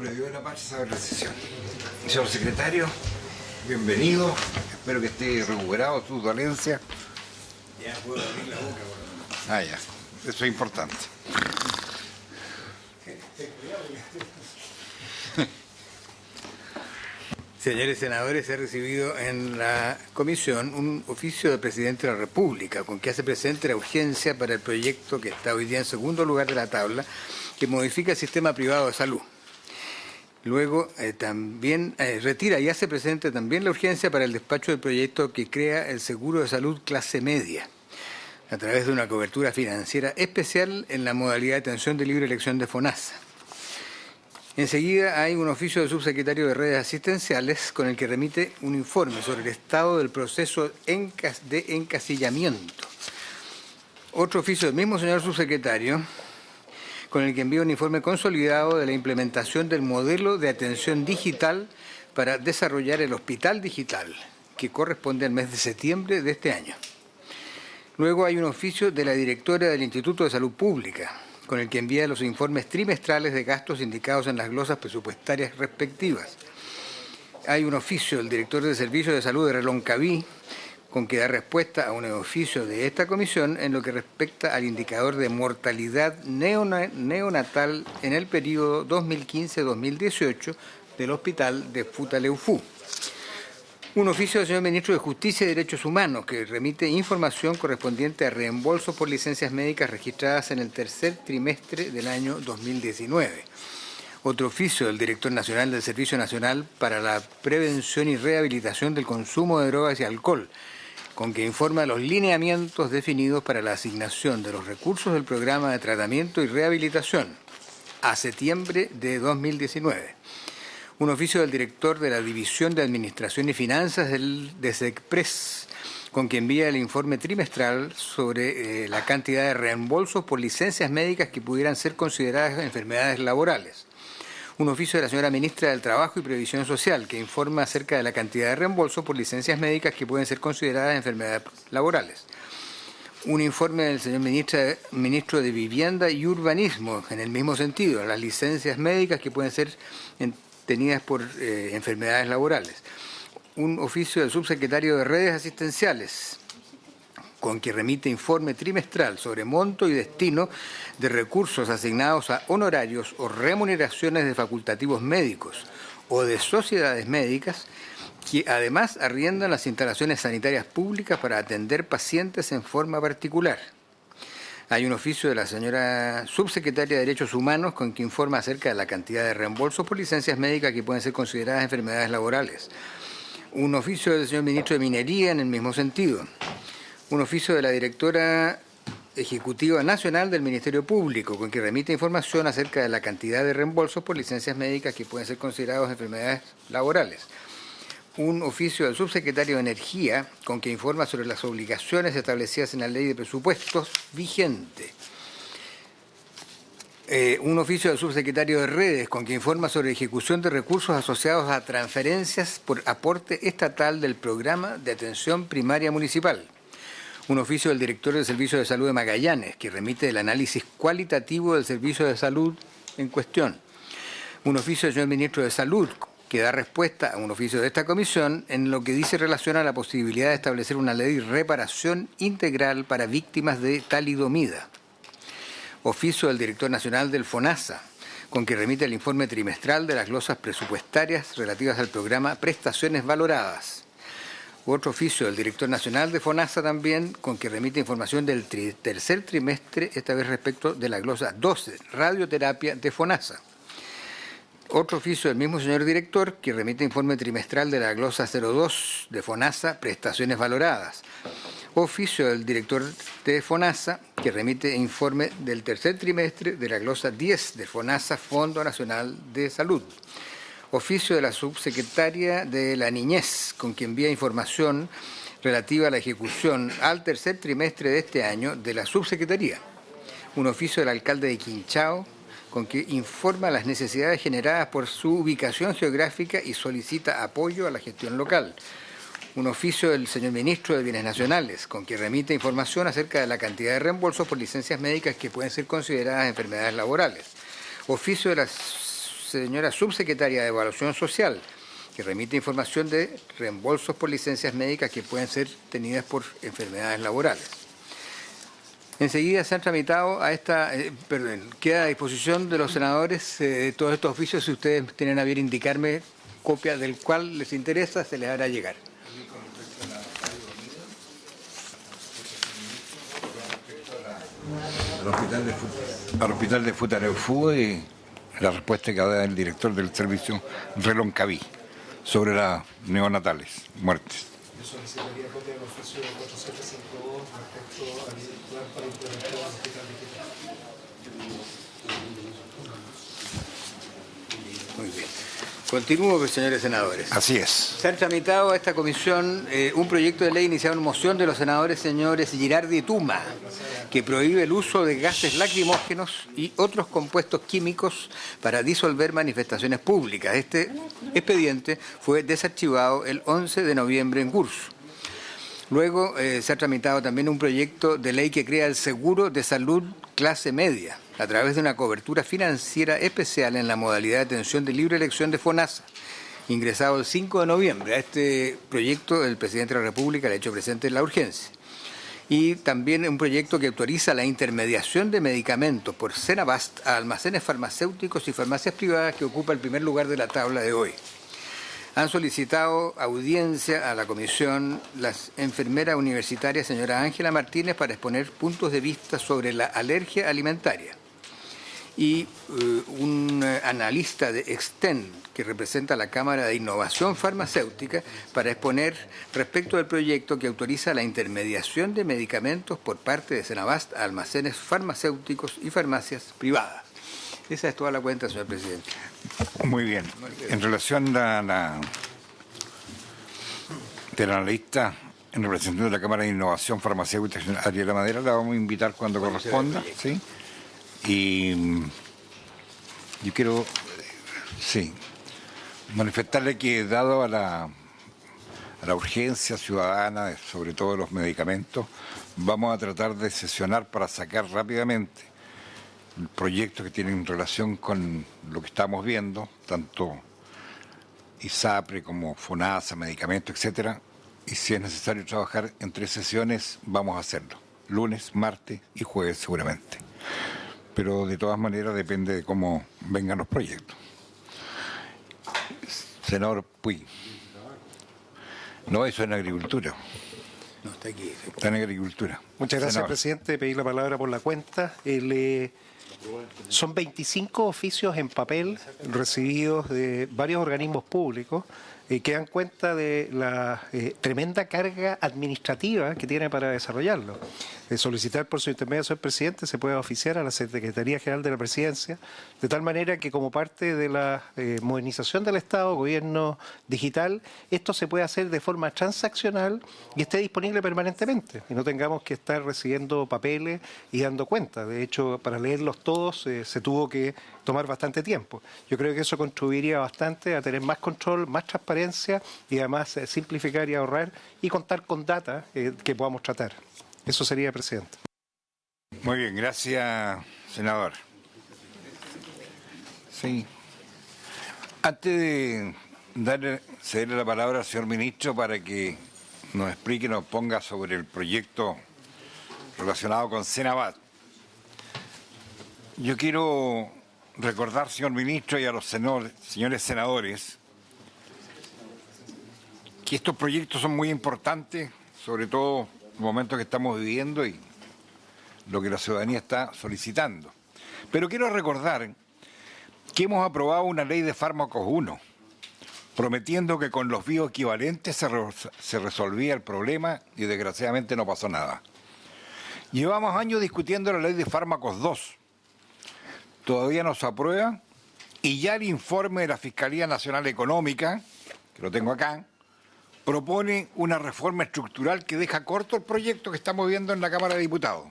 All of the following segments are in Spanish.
nombre de la paz a la sesión. Señor secretario, bienvenido. Espero que esté recuperado de su dolencia. Ya puedo abrir la boca, por lo menos. Ah, ya. Eso es importante. Señores senadores, he recibido en la comisión un oficio del presidente de la República con que hace presente la urgencia para el proyecto que está hoy día en segundo lugar de la tabla, que modifica el sistema privado de salud. Luego también retira y hace presente también la urgencia para el despacho del proyecto que crea el seguro de salud clase media, a través de una cobertura financiera especial en la modalidad de atención de libre elección de FONASA. Enseguida hay un oficio del subsecretario de Redes Asistenciales con el que remite un informe sobre el estado del proceso de encasillamiento. Otro oficio del mismo señor subsecretario con el que envía un informe consolidado de la implementación del modelo de atención digital para desarrollar el hospital digital, que corresponde al mes de septiembre de este año. Luego hay un oficio de la directora del Instituto de Salud Pública, con el que envía los informes trimestrales de gastos indicados en las glosas presupuestarias respectivas. Hay un oficio del director del Servicio de Salud de Reloncaví, con que da respuesta a un oficio de esta comisión en lo que respecta al indicador de mortalidad neonatal en el periodo 2015-2018 del Hospital de Futaleufú. Un oficio del señor Ministro de Justicia y Derechos Humanos que remite información correspondiente a reembolsos por licencias médicas registradas en el tercer trimestre del año 2019. Otro oficio del Director Nacional del Servicio Nacional para la Prevención y Rehabilitación del Consumo de Drogas y Alcohol, con que informa los lineamientos definidos para la asignación de los recursos del Programa de Tratamiento y Rehabilitación a septiembre de 2019. Un oficio del director de la División de Administración y Finanzas de SECPRES, con que envía el informe trimestral sobre la cantidad de reembolsos por licencias médicas que pudieran ser consideradas enfermedades laborales. Un oficio de la señora Ministra del Trabajo y Previsión Social, que informa acerca de la cantidad de reembolsos por licencias médicas que pueden ser consideradas enfermedades laborales. Un informe del señor Ministro de Vivienda y Urbanismo, en el mismo sentido, las licencias médicas que pueden ser tenidas por enfermedades laborales. Un oficio del subsecretario de Redes Asistenciales, con que remite informe trimestral sobre monto y destino de recursos asignados a honorarios o remuneraciones de facultativos médicos o de sociedades médicas que además arriendan las instalaciones sanitarias públicas para atender pacientes en forma particular. Hay un oficio de la señora subsecretaria de Derechos Humanos con que informa acerca de la cantidad de reembolsos por licencias médicas que pueden ser consideradas enfermedades laborales. Un oficio del señor Ministro de Minería en el mismo sentido. Un oficio de la directora ejecutiva nacional del Ministerio Público con que remite información acerca de la cantidad de reembolsos por licencias médicas que pueden ser consideradas enfermedades laborales. Un oficio del subsecretario de Energía con que informa sobre las obligaciones establecidas en la Ley de Presupuestos vigente. Un oficio del subsecretario de Redes con que informa sobre ejecución de recursos asociados a transferencias por aporte estatal del Programa de Atención Primaria Municipal. Un oficio del director del Servicio de Salud de Magallanes que remite el análisis cualitativo del servicio de salud en cuestión. Un oficio del señor Ministro de Salud que da respuesta a un oficio de esta comisión en lo que dice relación a la posibilidad de establecer una ley de reparación integral para víctimas de talidomida. Oficio del director nacional del FONASA, con que remite el informe trimestral de las glosas presupuestarias relativas al programa Prestaciones Valoradas. Otro oficio del director nacional de FONASA también, con que remite información del tercer trimestre, esta vez respecto de la glosa 12, radioterapia de FONASA. Otro oficio del mismo señor director que remite informe trimestral de la glosa 02 de FONASA, prestaciones valoradas. Oficio del director de FONASA que remite informe del tercer trimestre de la glosa 10 de FONASA, Fondo Nacional de Salud. Oficio de la subsecretaria de la Niñez, con que envía información relativa a la ejecución al tercer trimestre de este año de la subsecretaría. Un oficio del alcalde de Quinchao, con que informa las necesidades generadas por su ubicación geográfica y solicita apoyo a la gestión local. Un oficio del señor Ministro de Bienes Nacionales, con que remite información acerca de la cantidad de reembolsos por licencias médicas que pueden ser consideradas enfermedades laborales. Oficio de la señora subsecretaria de Evaluación Social, que remite información de reembolsos por licencias médicas que pueden ser tenidas por enfermedades laborales. Enseguida se han tramitado queda a disposición de los senadores todos estos oficios. Si ustedes tienen a bien indicarme copia del cual les interesa, se les hará llegar. Al hospital de Futaleufú, la respuesta que ha dado el director del servicio Reloncaví sobre las neonatales, muertes. Yo solicitaría copia del oficio 4752 respecto al plan para implementar el hospital digital. Muy bien. Continúo, señores senadores. Así es. Se han tramitado a esta comisión un proyecto de ley iniciado en moción de los senadores señores Girardi y Tuma, que prohíbe el uso de gases lacrimógenos y otros compuestos químicos para disolver manifestaciones públicas. Este expediente fue desarchivado el 11 de noviembre en curso. Luego se ha tramitado también un proyecto de ley que crea el seguro de salud clase media a través de una cobertura financiera especial en la modalidad de atención de libre elección de FONASA, ingresado el 5 de noviembre. A este proyecto el presidente de la República le ha hecho presente la urgencia. Y también un proyecto que autoriza la intermediación de medicamentos por Senabast a almacenes farmacéuticos y farmacias privadas, que ocupa el primer lugar de la tabla de hoy. Han solicitado audiencia a la comisión las enfermeras universitarias señora Ángela Martínez para exponer puntos de vista sobre la alergia alimentaria, y un analista de Extend, que representa a la Cámara de Innovación Farmacéutica, para exponer respecto del proyecto que autoriza la intermediación de medicamentos por parte de Senabast a almacenes farmacéuticos y farmacias privadas. Esa es toda la cuenta, señor presidente. Muy bien. En relación a del analista en representación de la Cámara de Innovación Farmacéutica, Ariela Madera, la vamos a invitar cuando corresponda, ¿sí? Y yo quiero, manifestarle que, dado a la urgencia ciudadana, sobre todo de los medicamentos, vamos a tratar de sesionar para sacar rápidamente el proyecto que tiene relación con lo que estamos viendo, tanto ISAPRE como FONASA, medicamentos, etcétera, y si es necesario trabajar en 3 sesiones, vamos a hacerlo, lunes, martes y jueves seguramente. Pero de todas maneras depende de cómo vengan los proyectos. Senador Puy. No, eso es en agricultura. No, está aquí. Está en agricultura. Muchas gracias, Senador. presidente. Pedir la palabra por la cuenta. Son 25 oficios en papel recibidos de varios organismos públicos que dan cuenta de la tremenda carga administrativa que tiene para desarrollarlo. Solicitar por su intermedio, señor presidente, se puede oficiar a la Secretaría General de la Presidencia, de tal manera que, como parte de la modernización del Estado, gobierno digital, esto se puede hacer de forma transaccional y esté disponible permanentemente, y no tengamos que estar recibiendo papeles y dando cuenta. De hecho, para leerlos todos se tuvo que tomar bastante tiempo. Yo creo que eso contribuiría bastante a tener más control, más transparencia y además simplificar y ahorrar y contar con data que podamos tratar. Eso sería, presidente. Muy bien, gracias, senador. Sí. Antes de cederle la palabra al señor ministro para que nos explique, nos ponga sobre el proyecto relacionado con Senabast, yo quiero recordar, señor ministro, y a los señores senadores, que estos proyectos son muy importantes, sobre todo en el momento que estamos viviendo y lo que la ciudadanía está solicitando. Pero quiero recordar que hemos aprobado una ley de fármacos 1, prometiendo que con los bioequivalentes se resolvía el problema, y desgraciadamente no pasó nada. Llevamos años discutiendo la ley de fármacos 2. Todavía no se aprueba, y ya el informe de la Fiscalía Nacional Económica, que lo tengo acá, propone una reforma estructural que deja corto el proyecto que estamos viendo en la Cámara de Diputados.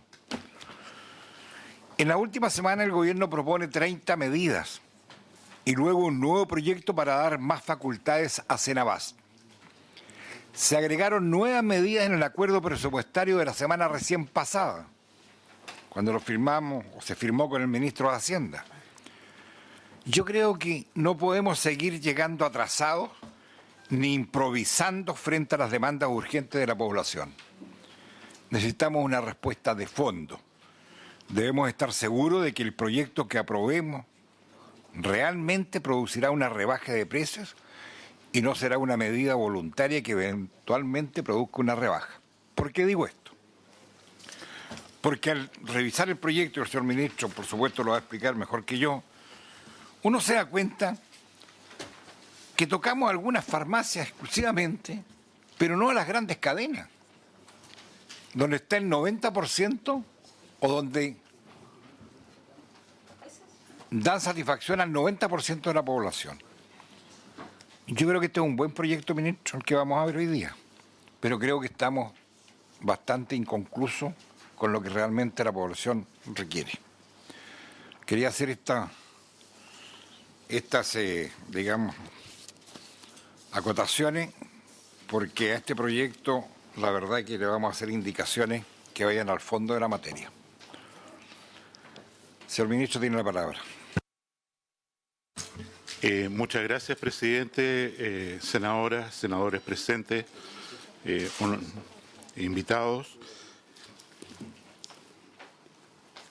En la última semana el gobierno propone 30 medidas y luego un nuevo proyecto para dar más facultades a Senabast. Se agregaron nuevas medidas en el acuerdo presupuestario de la semana recién pasada, cuando lo firmamos o se firmó con el ministro de Hacienda. Yo creo que no podemos seguir llegando atrasados ni improvisando frente a las demandas urgentes de la población. Necesitamos una respuesta de fondo. Debemos estar seguros de que el proyecto que aprobemos realmente producirá una rebaja de precios y no será una medida voluntaria que eventualmente produzca una rebaja. ¿Por qué digo esto? Porque al revisar el proyecto, y el señor ministro, por supuesto, lo va a explicar mejor que yo, uno se da cuenta que tocamos algunas farmacias exclusivamente, pero no a las grandes cadenas, donde está el 90% o donde dan satisfacción al 90% de la población. Yo creo que este es un buen proyecto, ministro, el que vamos a ver hoy día, pero creo que estamos bastante inconclusos con lo que realmente la población requiere. Quería hacer estas digamos, acotaciones, porque a este proyecto la verdad que le vamos a hacer indicaciones que vayan al fondo de la materia. Señor ministro, tiene la palabra. Muchas gracias, presidente, senadoras, senadores presentes, invitados.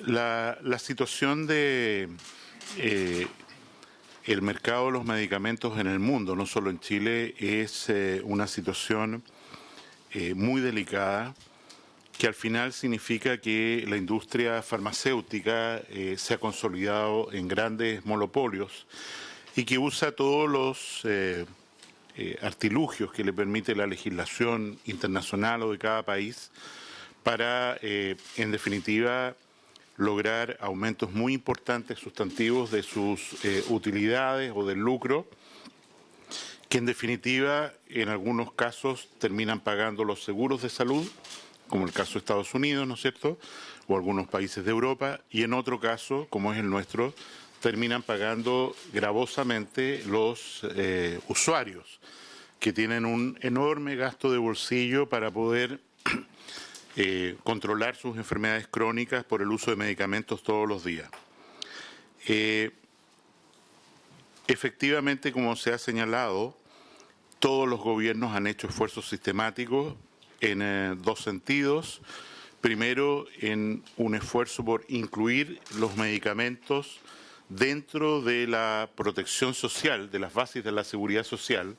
La situación de el mercado de los medicamentos en el mundo, no solo en Chile, es una situación muy delicada, que al final significa que la industria farmacéutica se ha consolidado en grandes monopolios y que usa todos los artilugios que le permite la legislación internacional o de cada país para, en definitiva, lograr aumentos muy importantes, sustantivos de sus utilidades o del lucro, que en definitiva, en algunos casos, terminan pagando los seguros de salud, como el caso de Estados Unidos, ¿no es cierto?, o algunos países de Europa, y en otro caso, como es el nuestro, terminan pagando gravosamente los usuarios, que tienen un enorme gasto de bolsillo para poder controlar sus enfermedades crónicas por el uso de medicamentos todos los días. Efectivamente, como se ha señalado, todos los gobiernos han hecho esfuerzos sistemáticos en dos sentidos. Primero, en un esfuerzo por incluir los medicamentos dentro de la protección social, de las bases de la seguridad social,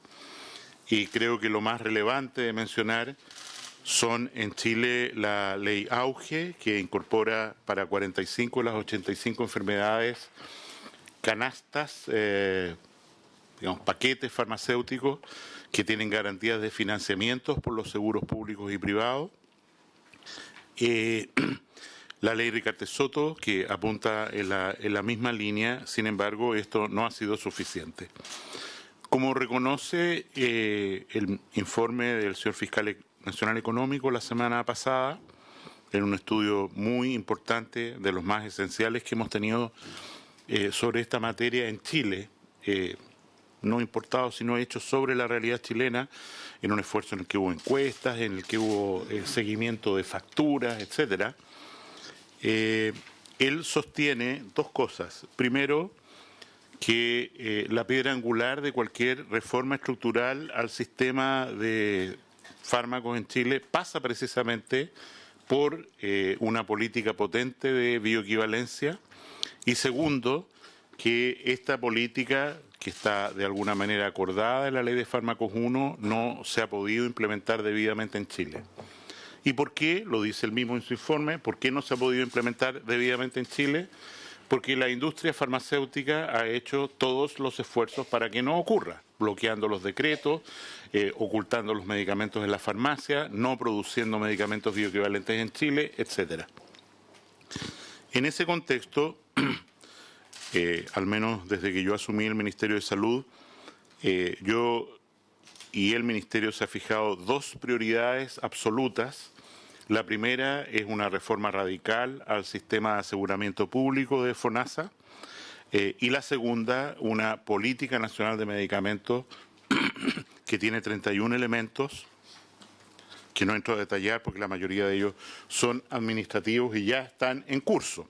y creo que lo más relevante de mencionar son en Chile la ley Auge, que incorpora para 45 de las 85 enfermedades canastas, digamos, paquetes farmacéuticos que tienen garantías de financiamientos por los seguros públicos y privados. La ley Ricardo Soto, que apunta en la misma línea, sin embargo, esto no ha sido suficiente. Como reconoce el informe del señor Fiscal Nacional Económico la semana pasada, en un estudio muy importante, de los más esenciales que hemos tenido sobre esta materia en Chile, no importado, sino hecho sobre la realidad chilena, en un esfuerzo en el que hubo encuestas, en el que hubo seguimiento de facturas, etcétera. Él sostiene dos cosas. Primero, que la piedra angular de cualquier reforma estructural al sistema de fármacos en Chile pasa precisamente por una política potente de bioequivalencia, y segundo, que esta política, que está de alguna manera acordada en la Ley de Fármacos 1, no se ha podido implementar debidamente en Chile. ¿Y por qué? Lo dice él mismo en su informe. ¿Por qué no se ha podido implementar debidamente en Chile? Porque la industria farmacéutica ha hecho todos los esfuerzos para que no ocurra, bloqueando los decretos, ocultando los medicamentos en la farmacia, no produciendo medicamentos bioequivalentes en Chile, etcétera. En ese contexto, al menos desde que yo asumí el Ministerio de Salud, yo y el Ministerio se ha fijado dos prioridades absolutas. La primera es una reforma radical al sistema de aseguramiento público de FONASA, y la segunda, una política nacional de medicamentos que tiene 31 elementos, que no entro a detallar porque la mayoría de ellos son administrativos y ya están en curso.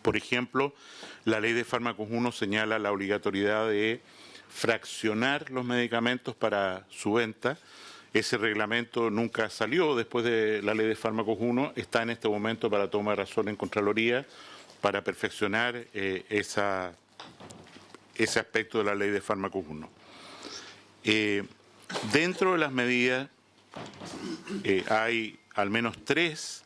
Por ejemplo, la ley de fármacos 1 señala la obligatoriedad de fraccionar los medicamentos para su venta. Ese reglamento nunca salió después de la ley de fármacos 1, está en este momento para toma de razón en Contraloría, para perfeccionar ese aspecto de la ley de fármacos 1. Dentro de las medidas hay al menos 3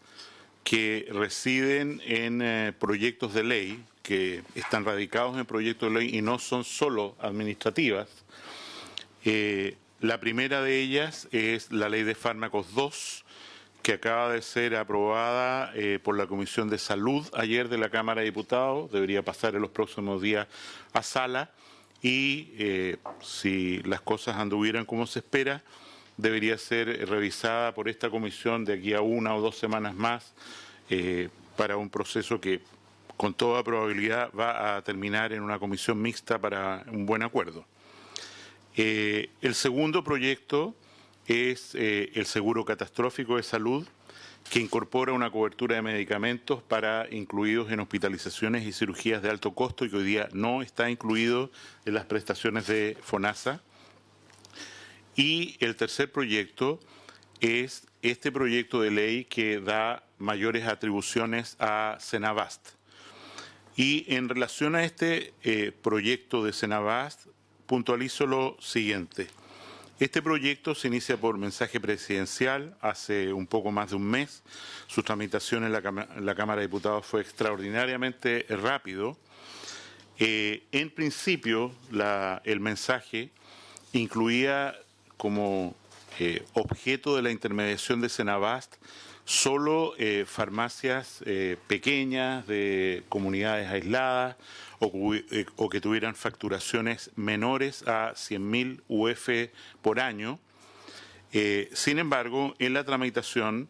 que residen en proyectos de ley, que están radicados en proyectos de ley y no son solo administrativas. La primera de ellas es la Ley de Fármacos 2, que acaba de ser aprobada por la Comisión de Salud ayer de la Cámara de Diputados, debería pasar en los próximos días a sala y si las cosas anduvieran como se espera, debería ser revisada por esta comisión de aquí a 1 o 2 semanas más para un proceso que con toda probabilidad va a terminar en una comisión mixta para un buen acuerdo. El segundo proyecto es el seguro catastrófico de salud, que incorpora una cobertura de medicamentos para incluidos en hospitalizaciones y cirugías de alto costo y que hoy día no está incluido en las prestaciones de FONASA. Y el tercer proyecto es este proyecto de ley que da mayores atribuciones a Senabast. Y en relación a este proyecto de Senabast, puntualizo lo siguiente. Este proyecto se inicia por mensaje presidencial hace un poco más de un mes. Su tramitación en la Cámara de Diputados fue extraordinariamente rápido. En principio, el mensaje incluía como objeto de la intermediación de Senabast solo farmacias pequeñas de comunidades aisladas o que tuvieran facturaciones menores a 100.000 UF por año. Sin embargo, en la tramitación,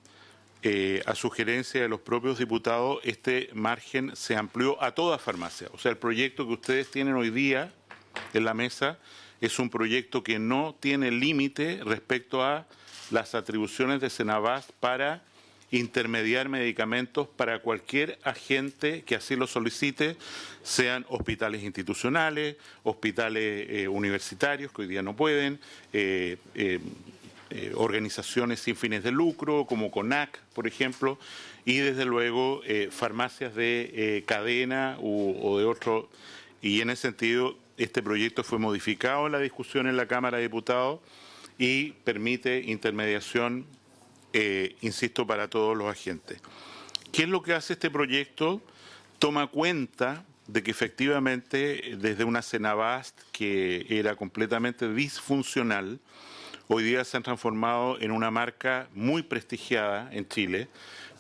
a sugerencia de los propios diputados, este margen se amplió a toda farmacia. O sea, el proyecto que ustedes tienen hoy día en la mesa es un proyecto que no tiene límite respecto a las atribuciones de Senabast para intermediar medicamentos para cualquier agente que así lo solicite, sean hospitales institucionales, hospitales universitarios que hoy día no pueden, organizaciones sin fines de lucro como CONAC, por ejemplo, y desde luego farmacias de cadena o de otro. Y en ese sentido, este proyecto fue modificado en la discusión en la Cámara de Diputados y permite intermediación, insisto, para todos los agentes. ¿Qué es lo que hace este proyecto? Toma cuenta de que efectivamente desde una Senabast que era completamente disfuncional, hoy día se han transformado en una marca muy prestigiada en Chile.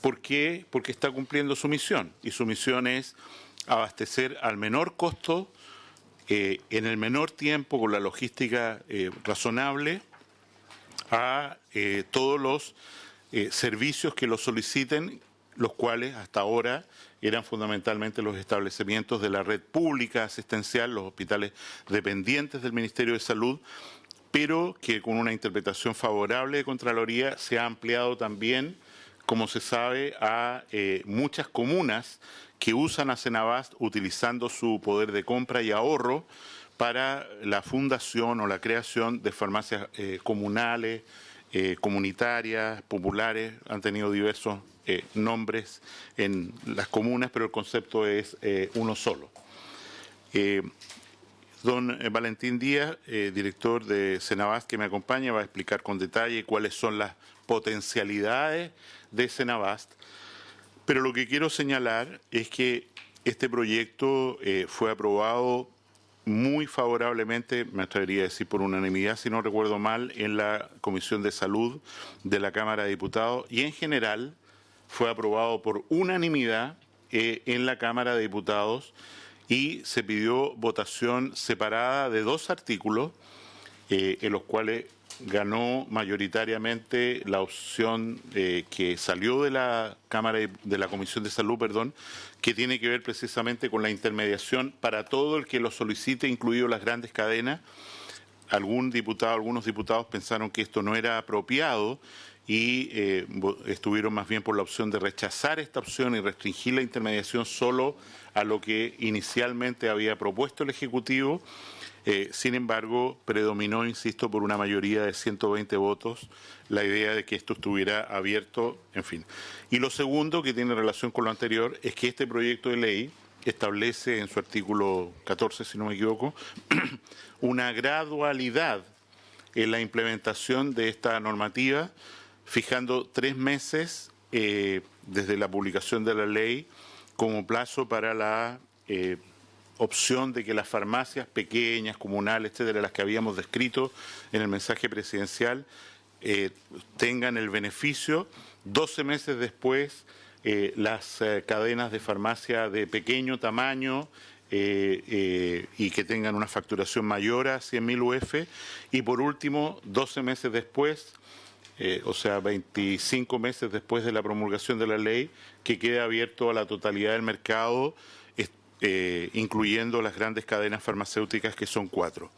¿Por qué? Porque está cumpliendo su misión, y su misión es abastecer al menor costo, en el menor tiempo, con la logística razonable, a todos los servicios que lo soliciten, los cuales hasta ahora eran fundamentalmente los establecimientos de la red pública asistencial, los hospitales dependientes del Ministerio de Salud, pero que con una interpretación favorable de Contraloría se ha ampliado también, como se sabe, a muchas comunas que usan a Senabast utilizando su poder de compra y ahorro para la fundación o la creación de farmacias comunales, comunitarias, populares. Han tenido diversos nombres en las comunas, pero el concepto es uno solo. Don Valentín Díaz, director de Senabast, que me acompaña, va a explicar con detalle cuáles son las potencialidades de Senabast. Pero lo que quiero señalar es que este proyecto fue aprobado muy favorablemente, me atrevería a decir por unanimidad, si no recuerdo mal, en la Comisión de Salud de la Cámara de Diputados, y en general fue aprobado por unanimidad en la Cámara de Diputados, y se pidió votación separada de 2 artículos en los cuales ganó mayoritariamente la opción que salió de la de la Comisión de Salud, que tiene que ver precisamente con la intermediación para todo el que lo solicite, incluido las grandes cadenas. Algunos diputados pensaron que esto no era apropiado y estuvieron más bien por la opción de rechazar esta opción y restringir la intermediación solo a lo que inicialmente había propuesto el Ejecutivo. Sin embargo, predominó, insisto, por una mayoría de 120 votos la idea de que esto estuviera abierto, en fin. Y lo segundo, que tiene relación con lo anterior, es que este proyecto de ley establece en su artículo 14, si no me equivoco, una gradualidad en la implementación de esta normativa, fijando 3 meses desde la publicación de la ley como plazo para la opción de que las farmacias pequeñas, comunales, etcétera, las que habíamos descrito en el mensaje presidencial, tengan el beneficio. 12 meses después, las cadenas de farmacia de pequeño tamaño y que tengan una facturación mayor a 100.000 UF. Y por último, 12 meses después, o sea, 25 meses después de la promulgación de la ley, que quede abierto a la totalidad del mercado, incluyendo las grandes cadenas farmacéuticas, que son 4.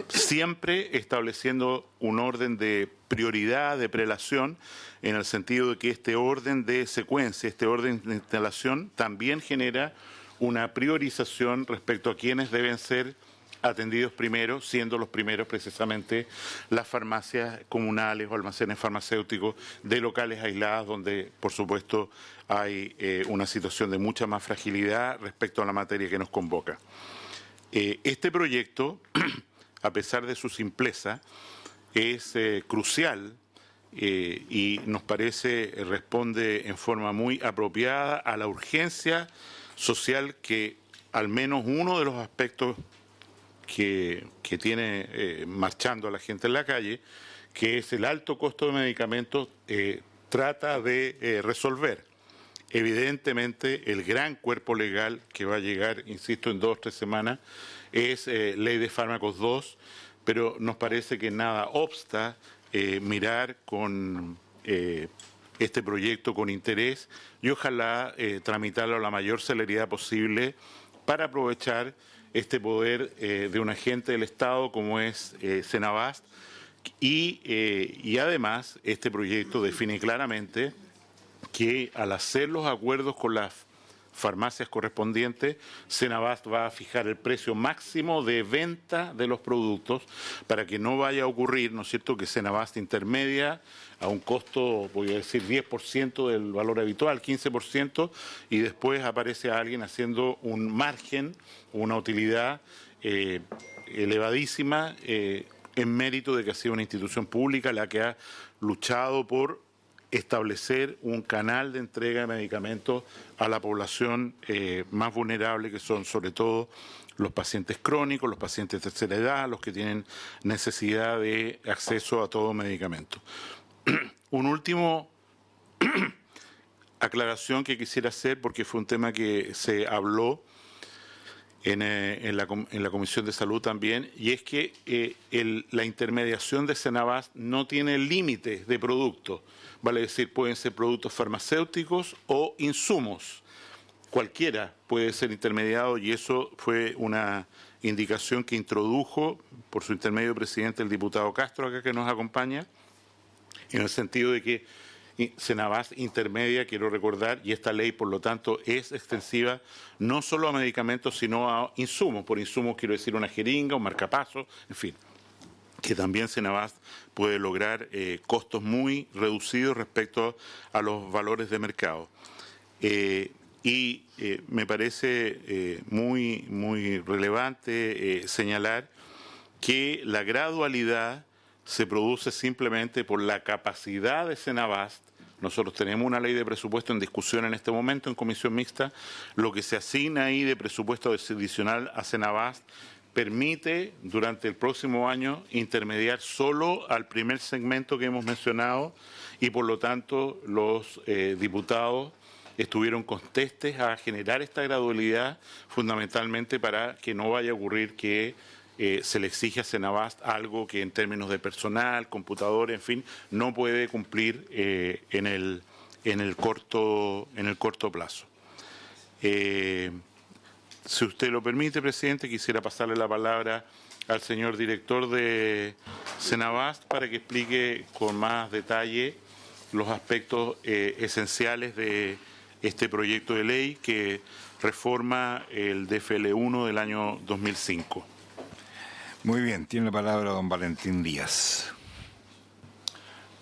Siempre estableciendo un orden de prioridad, de prelación, en el sentido de que este orden de secuencia, este orden de instalación, también genera una priorización respecto a quienes deben ser atendidos primero, siendo los primeros precisamente las farmacias comunales o almacenes farmacéuticos de locales aislados, donde por supuesto hay una situación de mucha más fragilidad respecto a la materia que nos convoca. Este proyecto, a pesar de su simpleza, es crucial y nos parece responde en forma muy apropiada a la urgencia social que al menos uno de los aspectos que tiene marchando a la gente en la calle, que es el alto costo de medicamentos, trata de resolver. Evidentemente, el gran cuerpo legal que va a llegar, insisto, en 2 o 3 semanas, es Ley de Fármacos 2, pero nos parece que nada obsta mirar con este proyecto con interés y ojalá tramitarlo a la mayor celeridad posible para aprovechar este poder de un agente del Estado como es Senabast y además este proyecto define claramente que al hacer los acuerdos con las farmacias correspondientes, Senabast va a fijar el precio máximo de venta de los productos para que no vaya a ocurrir, ¿no es cierto?, que Senabast intermedia a un costo, voy a decir, 10% del valor habitual, 15%, y después aparece alguien haciendo un margen, una utilidad elevadísima en mérito de que ha sido una institución pública la que ha luchado por establecer un canal de entrega de medicamentos a la población más vulnerable, que son sobre todo los pacientes crónicos, los pacientes de tercera edad, los que tienen necesidad de acceso a todo medicamento. Un último aclaración que quisiera hacer, porque fue un tema que se habló en la Comisión de Salud también, y es que la intermediación de Senabast no tiene límites de productos, vale decir, pueden ser productos farmacéuticos o insumos, cualquiera puede ser intermediado, y eso fue una indicación que introdujo por su intermedio presidente el diputado Castro, acá que nos acompaña, en el sentido de que Senabast intermedia, quiero recordar, y esta ley, por lo tanto, es extensiva no solo a medicamentos, sino a insumos. Por insumos quiero decir una jeringa, un marcapaso, en fin, que también Senabast puede lograr costos muy reducidos respecto a los valores de mercado. Me parece muy relevante señalar que la gradualidad se produce simplemente por la capacidad de Senabast. Nosotros tenemos una ley de presupuesto en discusión en este momento en comisión mixta. Lo que se asigna ahí de presupuesto adicional a Senabast permite durante el próximo año intermediar solo al primer segmento que hemos mencionado y por lo tanto los diputados estuvieron contestes a generar esta gradualidad fundamentalmente para que no vaya a ocurrir que se le exige a Senabast algo que en términos de personal, computador, en fin, no puede cumplir en el corto plazo. Si usted lo permite, presidente, quisiera pasarle la palabra al señor director de Senabast para que explique con más detalle los aspectos esenciales de este proyecto de ley que reforma el DFL1 del año 2005. Muy bien, tiene la palabra don Valentín Díaz.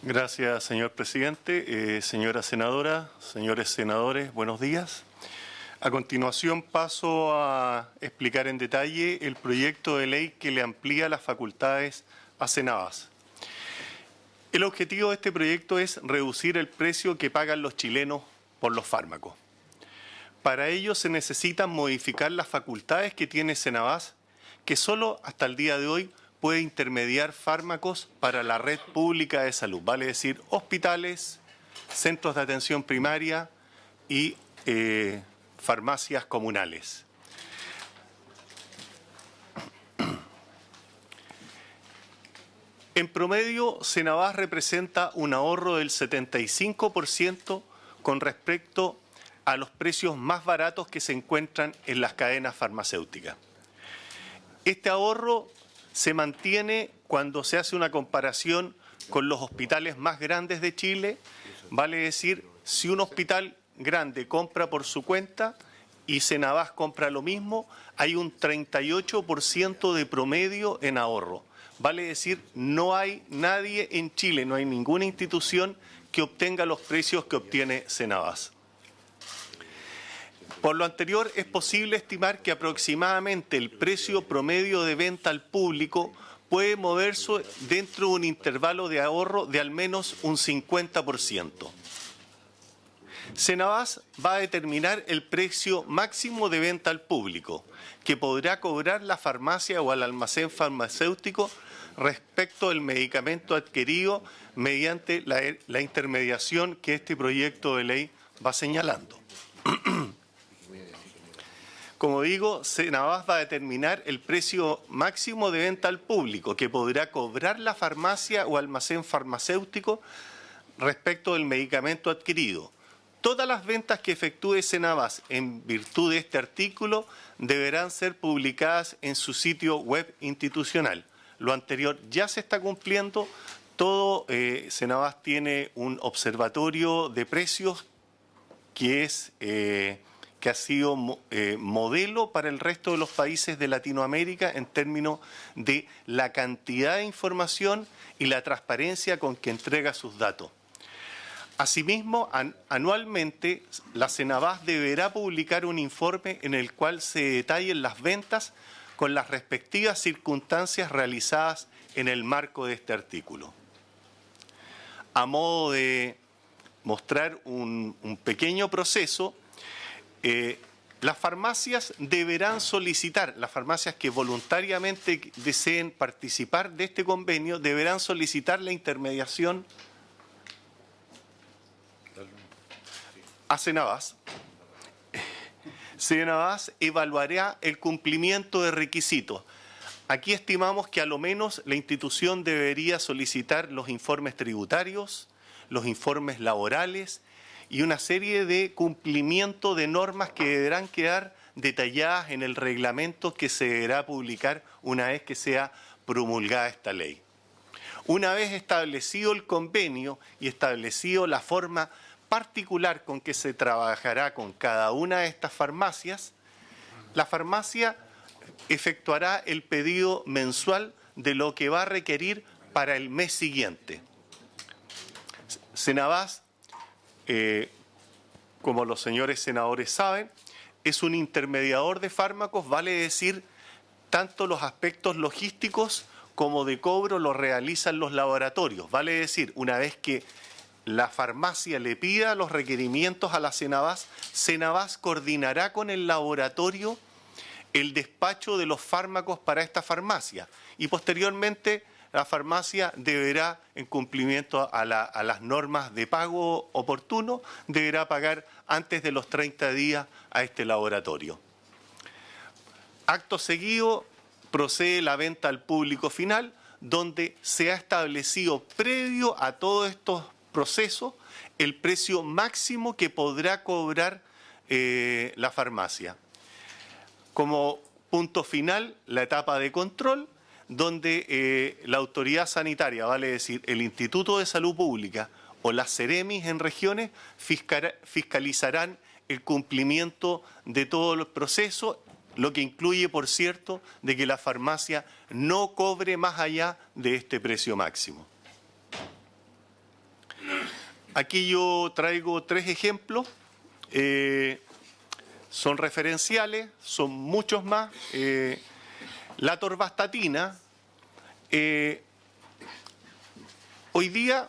Gracias, señor presidente. Señora senadora, señores senadores, buenos días. A continuación paso a explicar en detalle el proyecto de ley que le amplía las facultades a Cenabás. El objetivo de este proyecto es reducir el precio que pagan los chilenos por los fármacos. Para ello se necesitan modificar las facultades que tiene Cenabás, que solo hasta el día de hoy puede intermediar fármacos para la red pública de salud, vale decir hospitales, centros de atención primaria y farmacias comunales. En promedio, Cenabás representa un ahorro del 75% con respecto a los precios más baratos que se encuentran en las cadenas farmacéuticas. Este ahorro se mantiene cuando se hace una comparación con los hospitales más grandes de Chile, vale decir, si un hospital grande compra por su cuenta y Cenabás compra lo mismo, hay un 38% de promedio en ahorro. Vale decir, no hay nadie en Chile, no hay ninguna institución que obtenga los precios que obtiene Cenabás. Por lo anterior, es posible estimar que aproximadamente el precio promedio de venta al público puede moverse dentro de un intervalo de ahorro de al menos un 50%. Cenabás va a determinar el precio máximo de venta al público, que podrá cobrar la farmacia o el almacén farmacéutico respecto del medicamento adquirido mediante la intermediación que este proyecto de ley va señalando. Como digo, Cenabás va a determinar el precio máximo de venta al público que podrá cobrar la farmacia o almacén farmacéutico respecto del medicamento adquirido. Todas las ventas que efectúe Cenabás en virtud de este artículo deberán ser publicadas en su sitio web institucional. Lo anterior ya se está cumpliendo. Cenabás tiene un observatorio de precios que ha sido modelo para el resto de los países de Latinoamérica en términos de la cantidad de información y la transparencia con que entrega sus datos. Asimismo, anualmente, la Cenabás deberá publicar un informe en el cual se detallen las ventas con las respectivas circunstancias realizadas en el marco de este artículo. A modo de mostrar un pequeño proceso, las farmacias deberán solicitar, las farmacias que voluntariamente deseen participar de este convenio, deberán solicitar la intermediación a Cenabás. Cenabás evaluará el cumplimiento de requisitos. Aquí estimamos que a lo menos la institución debería solicitar los informes tributarios, los informes laborales y una serie de cumplimiento de normas que deberán quedar detalladas en el reglamento que se deberá publicar una vez que sea promulgada esta ley. Una vez establecido el convenio y establecido la forma particular con que se trabajará con cada una de estas farmacias, la farmacia efectuará el pedido mensual de lo que va a requerir para el mes siguiente. Cenabás, como los señores senadores saben, es un intermediador de fármacos, vale decir, tanto los aspectos logísticos como de cobro los realizan los laboratorios. Vale decir, una vez que la farmacia le pida los requerimientos a la Cenabás, Cenabás coordinará con el laboratorio el despacho de los fármacos para esta farmacia y posteriormente la farmacia deberá, en cumplimiento a las normas de pago oportuno, deberá pagar antes de los 30 días a este laboratorio. Acto seguido, procede la venta al público final, donde se ha establecido previo a todos estos procesos el precio máximo que podrá cobrar la farmacia. Como punto final, la etapa de control, donde la autoridad sanitaria, vale decir, el Instituto de Salud Pública o las Ceremis en regiones fiscalizarán el cumplimiento de todo el proceso, lo que incluye, por cierto, de que la farmacia no cobre más allá de este precio máximo. Aquí yo traigo 3 ejemplos, son referenciales, son muchos más. La atorvastatina, hoy día,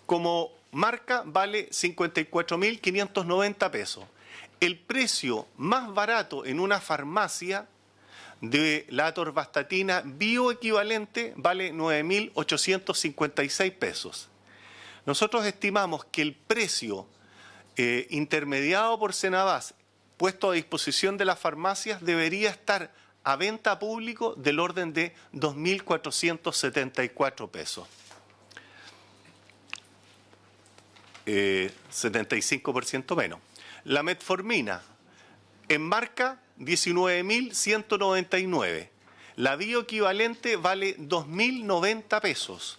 como marca, vale 54.590 pesos. El precio más barato en una farmacia de la atorvastatina bioequivalente vale 9.856 pesos. Nosotros estimamos que el precio intermediado por Senabás, puesto a disposición de las farmacias, debería estar a venta a público del orden de 2.474 pesos. 75% menos. La metformina, en marca, 19.199. La bioequivalente vale 2.090 pesos.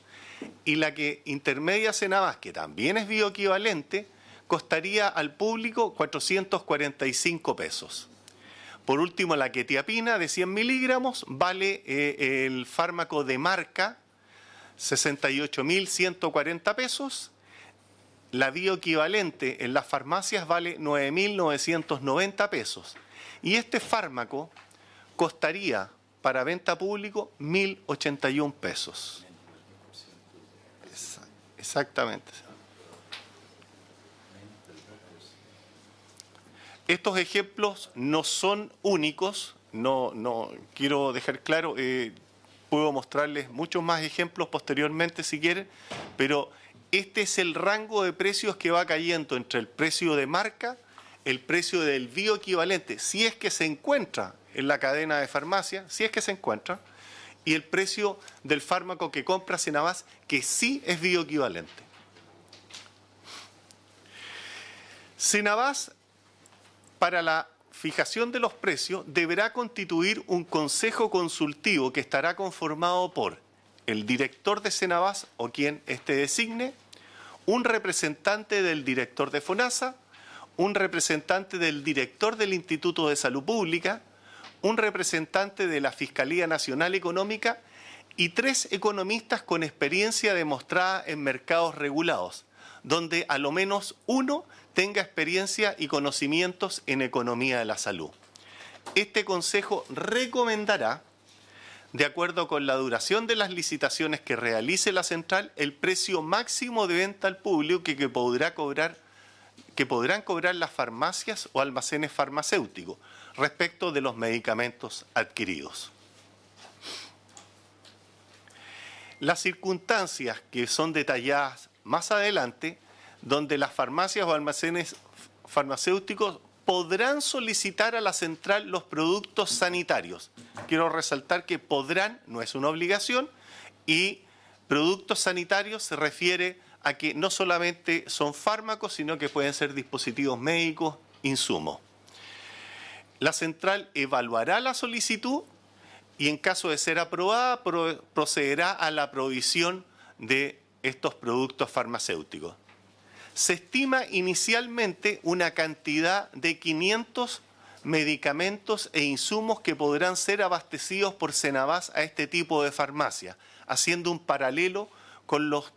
Y la que intermedia Senabás, que también es bioequivalente, costaría al público 445 pesos. Por último, la quetiapina de 100 miligramos vale el fármaco de marca 68.140 pesos. La bioequivalente en las farmacias vale 9.990 pesos. Y este fármaco costaría para venta público 1.081 pesos. Exactamente. Estos ejemplos no son únicos, no quiero dejar claro, puedo mostrarles muchos más ejemplos posteriormente si quieren, pero este es el rango de precios que va cayendo entre el precio de marca, el precio del bioequivalente, si es que se encuentra en la cadena de farmacia, si es que se encuentra, y el precio del fármaco que compra Senabás, que sí es bioequivalente. Senabás, para la fijación de los precios, deberá constituir un consejo consultivo que estará conformado por el director de Senabás o quien éste designe, un representante del director de FONASA, un representante del director del Instituto de Salud Pública, un representante de la Fiscalía Nacional Económica y 3 economistas con experiencia demostrada en mercados regulados, donde a lo menos uno tenga experiencia y conocimientos en economía de la salud. Este consejo recomendará, de acuerdo con la duración de las licitaciones que realice la central, el precio máximo de venta al público que podrán cobrar las farmacias o almacenes farmacéuticos respecto de los medicamentos adquiridos. Las circunstancias que son detalladas más adelante, donde las farmacias o almacenes farmacéuticos podrán solicitar a la central los productos sanitarios. Quiero resaltar que podrán, no es una obligación, y productos sanitarios se refiere a que no solamente son fármacos, sino que pueden ser dispositivos médicos, insumos. La central evaluará la solicitud y en caso de ser aprobada, procederá a la provisión de estos productos farmacéuticos. Se estima inicialmente una cantidad de 500 medicamentos e insumos que podrán ser abastecidos por Senabás a este tipo de farmacia, haciendo un paralelo con los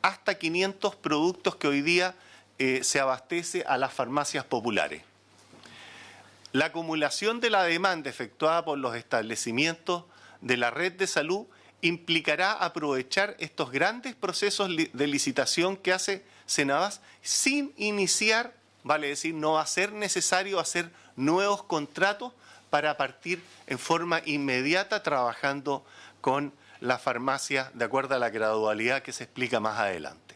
hasta 500 productos que hoy día se abastece a las farmacias populares. La acumulación de la demanda efectuada por los establecimientos de la red de salud implicará aprovechar estos grandes procesos de licitación que hace Senabás sin iniciar, vale decir, no va a ser necesario hacer nuevos contratos para partir en forma inmediata trabajando con la farmacia de acuerdo a la gradualidad que se explica más adelante.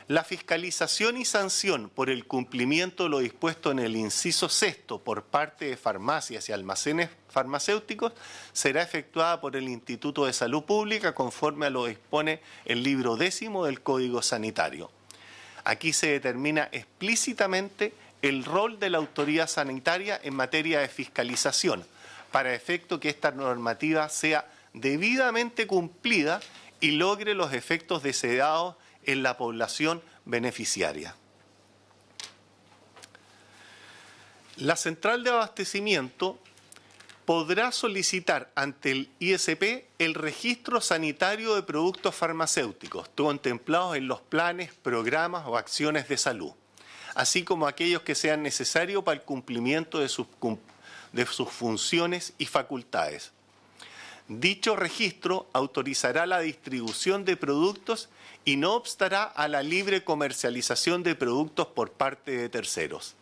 La fiscalización y sanción por el cumplimiento de lo dispuesto en el inciso 6º por parte de farmacias y almacenes farmacéuticos será efectuada por el Instituto de Salud Pública conforme a lo dispone el libro 10º del Código Sanitario. Aquí se determina explícitamente el rol de la autoridad sanitaria en materia de fiscalización, para efecto que esta normativa sea debidamente cumplida y logre los efectos deseados en la población beneficiaria. La central de abastecimiento podrá solicitar ante el ISP el registro sanitario de productos farmacéuticos contemplados en los planes, programas o acciones de salud, así como aquellos que sean necesarios para el cumplimiento de sus funciones y facultades. Dicho registro autorizará la distribución de productos y no obstará a la libre comercialización de productos por parte de terceros.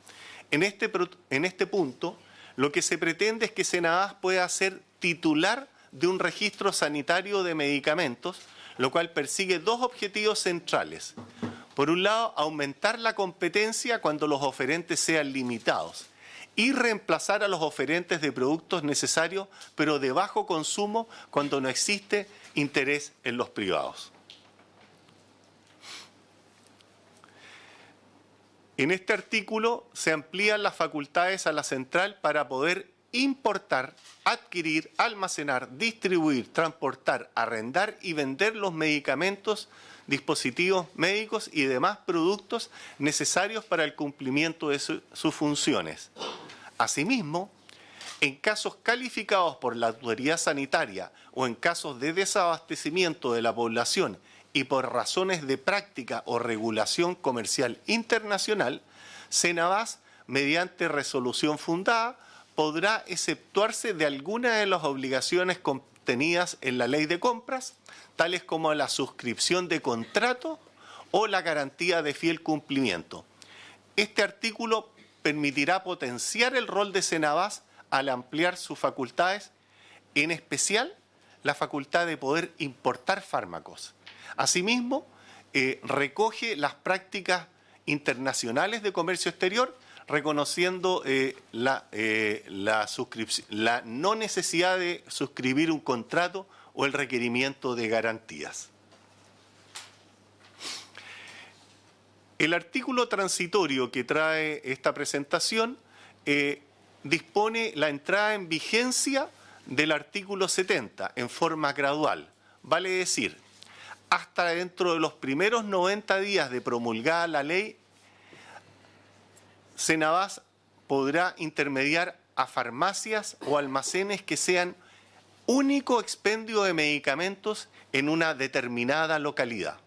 En este punto, lo que se pretende es que Senabas pueda ser titular de un registro sanitario de medicamentos, lo cual persigue dos objetivos centrales. Por un lado, aumentar la competencia cuando los oferentes sean limitados y reemplazar a los oferentes de productos necesarios, pero de bajo consumo, cuando no existe interés en los privados. En este artículo se amplían las facultades a la central para poder importar, adquirir, almacenar, distribuir, transportar, arrendar y vender los medicamentos, dispositivos médicos y demás productos necesarios para el cumplimiento de sus funciones. Asimismo, en casos calificados por la autoridad sanitaria o en casos de desabastecimiento de la población y por razones de práctica o regulación comercial internacional, Senabas, mediante resolución fundada, podrá exceptuarse de alguna de las obligaciones contenidas en la ley de compras, tales como la suscripción de contrato o la garantía de fiel cumplimiento. Este artículo permitirá potenciar el rol de Senabas al ampliar sus facultades, en especial la facultad de poder importar fármacos. Asimismo, recoge las prácticas internacionales de comercio exterior, reconociendo la no necesidad de suscribir un contrato o el requerimiento de garantías. El artículo transitorio que trae esta presentación dispone la entrada en vigencia del artículo 70 en forma gradual. Vale decir, hasta dentro de los primeros 90 días de promulgada la ley, Senabas podrá intermediar a farmacias o almacenes que sean único expendio de medicamentos en una determinada localidad.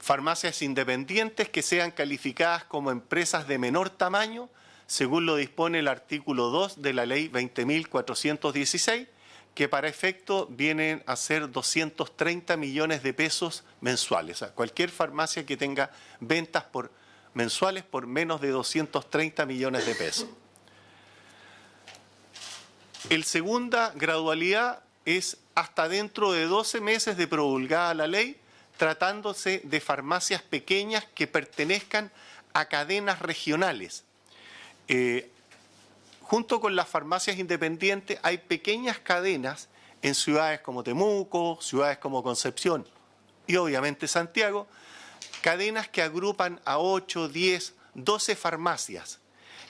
Farmacias independientes que sean calificadas como empresas de menor tamaño, según lo dispone el artículo 2 de la ley 20.416, que para efecto vienen a ser 230 millones de pesos mensuales. O sea, cualquier farmacia que tenga ventas mensuales por menos de 230 millones de pesos. El segunda gradualidad es hasta dentro de 12 meses de promulgada la ley, tratándose de farmacias pequeñas que pertenezcan a cadenas regionales. Junto con las farmacias independientes hay pequeñas cadenas en ciudades como Temuco, ciudades como Concepción y obviamente Santiago, cadenas que agrupan a 8, 10, 12 farmacias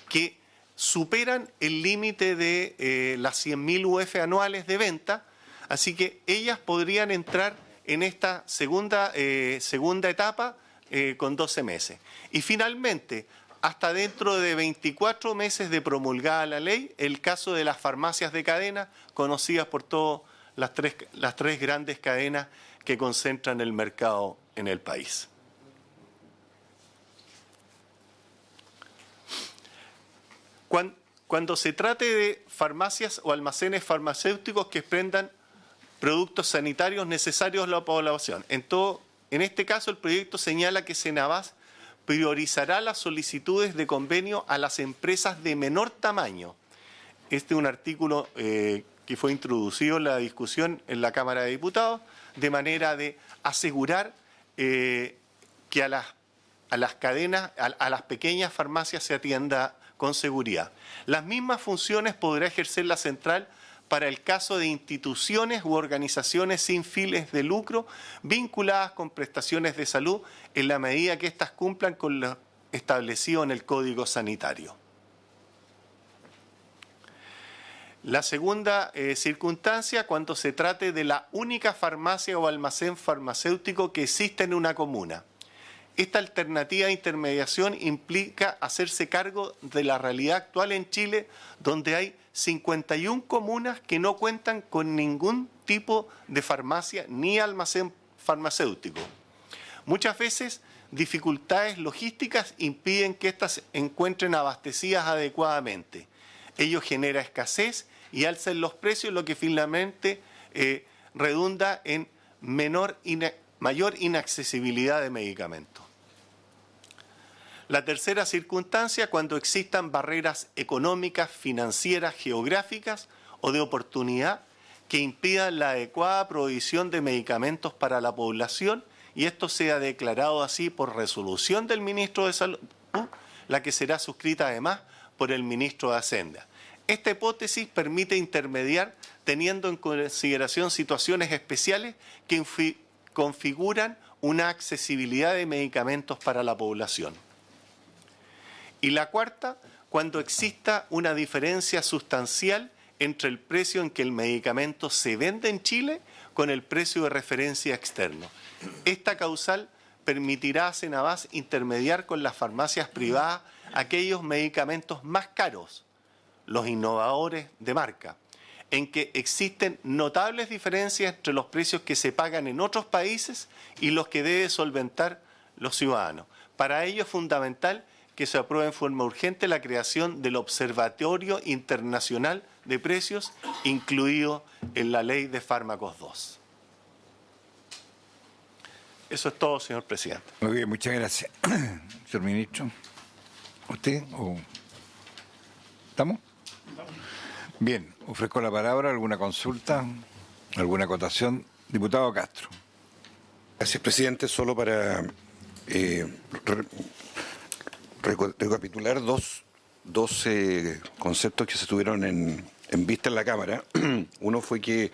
que superan el límite de las 100.000 UF anuales de venta, así que ellas podrían entrar en esta segunda etapa con 12 meses. Y finalmente, hasta dentro de 24 meses de promulgada la ley, el caso de las farmacias de cadena, conocidas por todas las tres grandes cadenas que concentran el mercado en el país. Cuando se trate de farmacias o almacenes farmacéuticos que expendan productos sanitarios necesarios a la población, en este caso el proyecto señala que Senabas priorizará las solicitudes de convenio a las empresas de menor tamaño. Este es un artículo que fue introducido en la discusión en la Cámara de Diputados, de manera de asegurar que a las cadenas, a las pequeñas farmacias se atienda con seguridad. Las mismas funciones podrá ejercer la central para el caso de instituciones u organizaciones sin fines de lucro vinculadas con prestaciones de salud en la medida que éstas cumplan con lo establecido en el Código Sanitario. La segunda circunstancia, cuando se trate de la única farmacia o almacén farmacéutico que existe en una comuna. Esta alternativa de intermediación implica hacerse cargo de la realidad actual en Chile, donde hay 51 comunas que no cuentan con ningún tipo de farmacia ni almacén farmacéutico. Muchas veces dificultades logísticas impiden que éstas se encuentren abastecidas adecuadamente. Ello genera escasez y alza en los precios, lo que finalmente redunda en mayor inaccesibilidad de medicamentos. La tercera circunstancia, cuando existan barreras económicas, financieras, geográficas o de oportunidad que impidan la adecuada provisión de medicamentos para la población, y esto sea declarado así por resolución del ministro de Salud, la que será suscrita además por el ministro de Hacienda. Esta hipótesis permite intermediar teniendo en consideración situaciones especiales que configuran una accesibilidad de medicamentos para la población. Y la cuarta, cuando exista una diferencia sustancial entre el precio en que el medicamento se vende en Chile con el precio de referencia externo. Esta causal permitirá a Senabas intermediar con las farmacias privadas aquellos medicamentos más caros, los innovadores de marca, en que existen notables diferencias entre los precios que se pagan en otros países y los que deben solventar los ciudadanos. Para ello es fundamental que se apruebe en forma urgente la creación del Observatorio Internacional de Precios, incluido en la Ley de Fármacos 2. Eso es todo, señor presidente. Muy bien, muchas gracias. Señor ministro, ¿usted o estamos? Bien, ofrezco la palabra, alguna consulta, alguna acotación. Diputado Castro. Gracias, presidente. Solo para recapitular dos conceptos que se tuvieron en vista en la Cámara. Uno fue que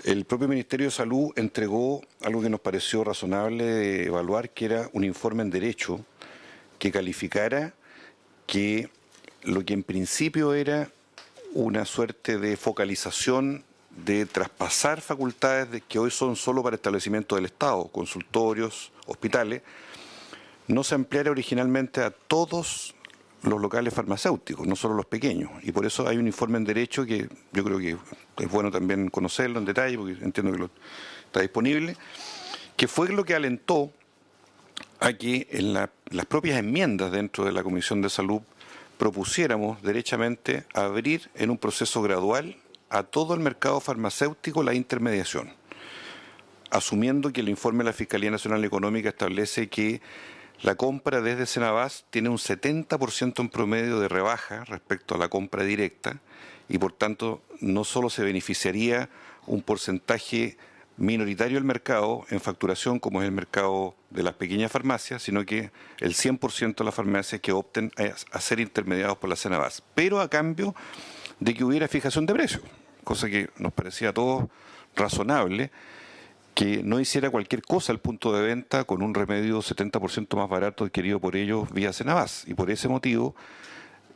el propio Ministerio de Salud entregó algo que nos pareció razonable de evaluar, que era un informe en derecho que calificara que lo que en principio era una suerte de focalización de traspasar facultades que hoy son solo para establecimientos del Estado, consultorios, hospitales, no se ampliara originalmente a todos los locales farmacéuticos, no solo los pequeños. Y por eso hay un informe en derecho que yo creo que es bueno también conocerlo en detalle, porque entiendo que está disponible, que fue lo que alentó a que en las propias enmiendas dentro de la Comisión de Salud propusiéramos derechamente abrir en un proceso gradual a todo el mercado farmacéutico la intermediación, asumiendo que el informe de la Fiscalía Nacional Económica establece que la compra desde Senabas tiene un 70% en promedio de rebaja respecto a la compra directa y por tanto no solo se beneficiaría un porcentaje minoritario del mercado en facturación como es el mercado de las pequeñas farmacias, sino que el 100% de las farmacias que opten a ser intermediados por la Senabas, pero a cambio de que hubiera fijación de precios, cosa que nos parecía a todos razonable, que no hiciera cualquier cosa al punto de venta con un remedio 70% más barato adquirido por ellos vía Senabas. Y por ese motivo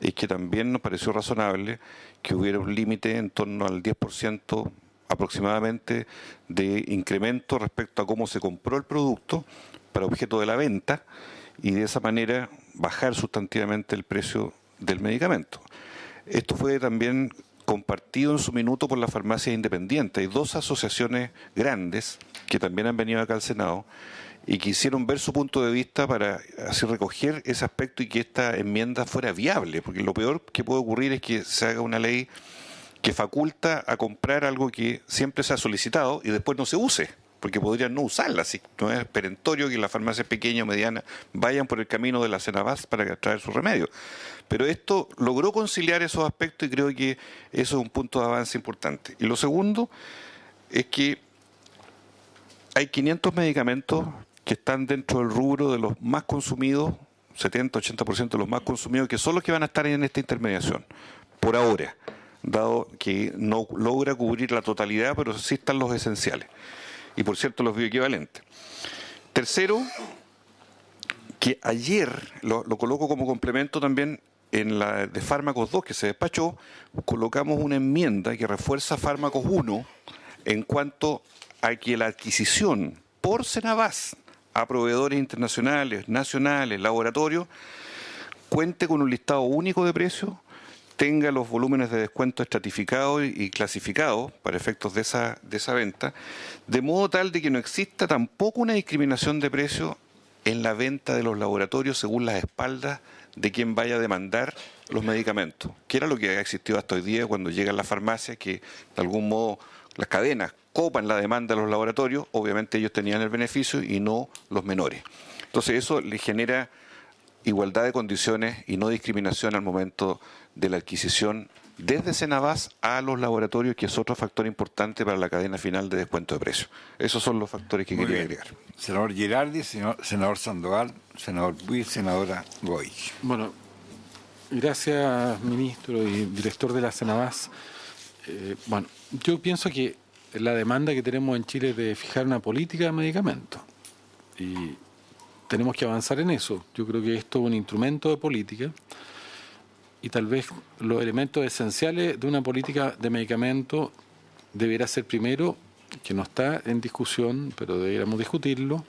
es que también nos pareció razonable que hubiera un límite en torno al 10% aproximadamente de incremento respecto a cómo se compró el producto para objeto de la venta y de esa manera bajar sustantivamente el precio del medicamento. Esto fue también compartido en su minuto por las farmacias independientes. Hay dos asociaciones grandes que también han venido acá al Senado y quisieron ver su punto de vista para así recoger ese aspecto y que esta enmienda fuera viable, porque lo peor que puede ocurrir es que se haga una ley que faculta a comprar algo que siempre se ha solicitado y después no se use, porque podrían no usarla, así no es perentorio que las farmacias pequeñas o medianas vayan por el camino de la Senabas para traer su remedio. Pero esto logró conciliar esos aspectos y creo que eso es un punto de avance importante. Y lo segundo es que hay 500 medicamentos que están dentro del rubro de los más consumidos, 70-80% de los más consumidos, que son los que van a estar en esta intermediación, por ahora, dado que no logra cubrir la totalidad, pero sí están los esenciales. Y por cierto, los bioequivalentes. Tercero, que ayer, lo coloco como complemento también, en la de fármacos 2 que se despachó, colocamos una enmienda que refuerza fármacos 1 en cuanto a que la adquisición por Senabas a proveedores internacionales, nacionales, laboratorios, cuente con un listado único de precios, tenga los volúmenes de descuento estratificados y clasificados para efectos de esa venta, de modo tal de que no exista tampoco una discriminación de precios en la venta de los laboratorios según las espaldas de quien vaya a demandar los medicamentos, que era lo que ha existido hasta hoy día cuando llegan las farmacias, que de algún modo las cadenas copan la demanda de los laboratorios, obviamente ellos tenían el beneficio y no los menores. Entonces eso le genera igualdad de condiciones y no discriminación al momento de la adquisición desde Senabas a los laboratorios, que es otro factor importante para la cadena final de descuento de precios. Esos son los factores que Muy quería bien. agregar. Senador Girardi, senador Sandoval, senador Puig, senadora Goy. Bueno, gracias, ministro y director de la Senabas. Bueno, yo pienso que la demanda que tenemos en Chile es de fijar una política de medicamentos y tenemos que avanzar en eso. Yo creo que esto es un instrumento de política y tal vez los elementos esenciales de una política de medicamentos deberá ser primero, que no está en discusión, pero deberíamos discutirlo,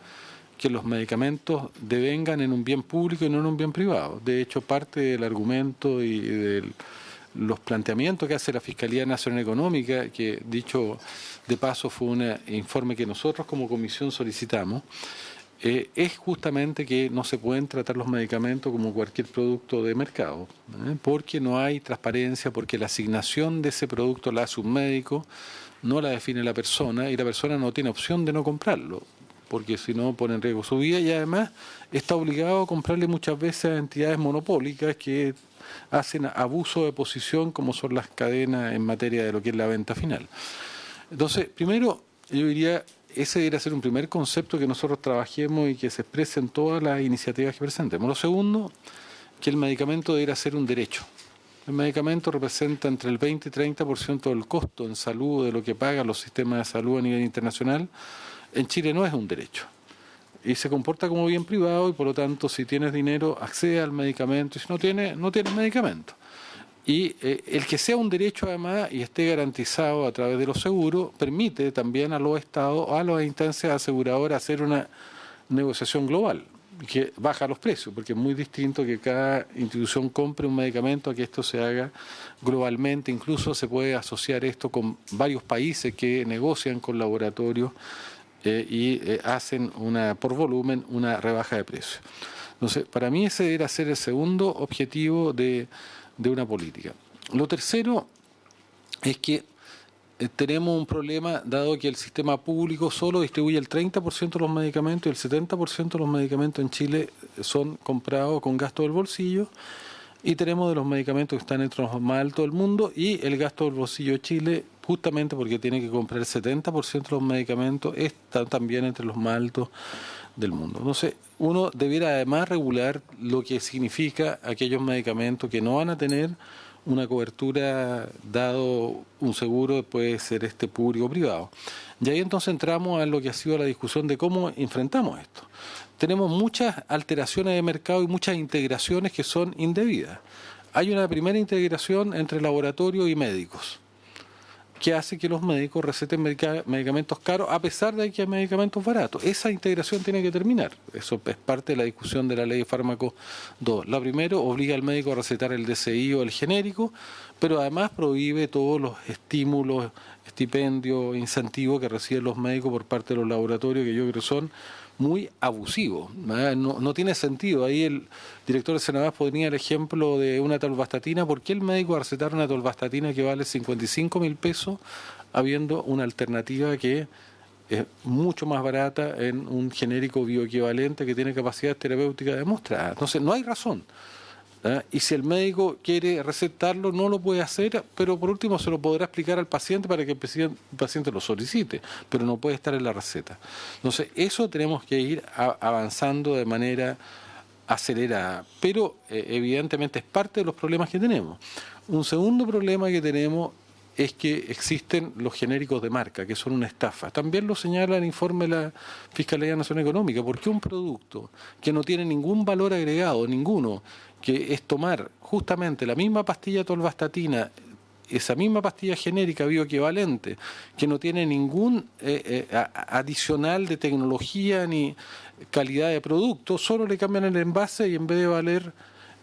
que los medicamentos devengan en un bien público y no en un bien privado. De hecho, parte del argumento y de los planteamientos que hace la Fiscalía Nacional Económica, que dicho de paso fue un informe que nosotros como comisión solicitamos, es justamente que no se pueden tratar los medicamentos como cualquier producto de mercado, porque no hay transparencia, porque la asignación de ese producto la hace un médico, no la define la persona y la persona no tiene opción de no comprarlo, porque si no pone en riesgo su vida y además está obligado a comprarle muchas veces a entidades monopólicas que hacen abuso de posición como son las cadenas en materia de lo que es la venta final. Entonces, primero, yo diría, ese debería ser un primer concepto que nosotros trabajemos y que se exprese en todas las iniciativas que presentemos. Lo segundo, que el medicamento debería ser un derecho. El medicamento representa entre el 20 y 30% del costo en salud de lo que pagan los sistemas de salud a nivel internacional. En Chile no es un derecho. Y se comporta como bien privado y por lo tanto si tienes dinero accede al medicamento y si no tienes, no tienes medicamento. Y el que sea un derecho además y esté garantizado a través de los seguros permite también a los estados, a las instancias aseguradoras hacer una negociación global que baja los precios, porque es muy distinto que cada institución compre un medicamento a que esto se haga globalmente. Incluso se puede asociar esto con varios países que negocian con laboratorios y hacen por volumen una rebaja de precios. Entonces, para mí ese debería ser el segundo objetivo de una política. Lo tercero es que tenemos un problema dado que el sistema público solo distribuye el 30% de los medicamentos y el 70% de los medicamentos en Chile son comprados con gasto del bolsillo y tenemos de los medicamentos que están entre los más altos del mundo y el gasto del bolsillo de Chile, justamente porque tiene que comprar el 70% de los medicamentos, está también entre los más altos del mundo. Entonces, uno debiera además regular lo que significa aquellos medicamentos que no van a tener una cobertura dado un seguro, puede ser público o privado. Y ahí entonces entramos a lo que ha sido la discusión de cómo enfrentamos esto. Tenemos muchas alteraciones de mercado y muchas integraciones que son indebidas. Hay una primera integración entre laboratorios y médicos, que hace que los médicos receten medicamentos caros a pesar de que hay medicamentos baratos. Esa integración tiene que terminar. Eso es parte de la discusión de la ley de fármacos 2. La primera obliga al médico a recetar el DCI o el genérico, pero además prohíbe todos los estímulos, estipendios, incentivos que reciben los médicos por parte de los laboratorios, que yo creo que son muy abusivos. No tiene sentido. Ahí el director de Senabas ponía el ejemplo de una atorvastatina. ¿Por qué el médico va a recetar una atorvastatina que vale 55.000 pesos habiendo una alternativa que es mucho más barata en un genérico bioequivalente que tiene capacidad terapéutica demostrada? Entonces no hay razón. Y si el médico quiere recetarlo, no lo puede hacer, pero por último se lo podrá explicar al paciente para que el paciente lo solicite, pero no puede estar en la receta. Entonces, eso tenemos que ir avanzando de manera acelerada, pero evidentemente es parte de los problemas que tenemos. Un segundo problema que tenemos es que existen los genéricos de marca, que son una estafa. También lo señala el informe de la Fiscalía Nacional Económica, porque un producto que no tiene ningún valor agregado, ninguno, que es tomar justamente la misma pastilla tolvastatina, esa misma pastilla genérica bioequivalente, que no tiene ningún adicional de tecnología ni calidad de producto, solo le cambian el envase y en vez de valer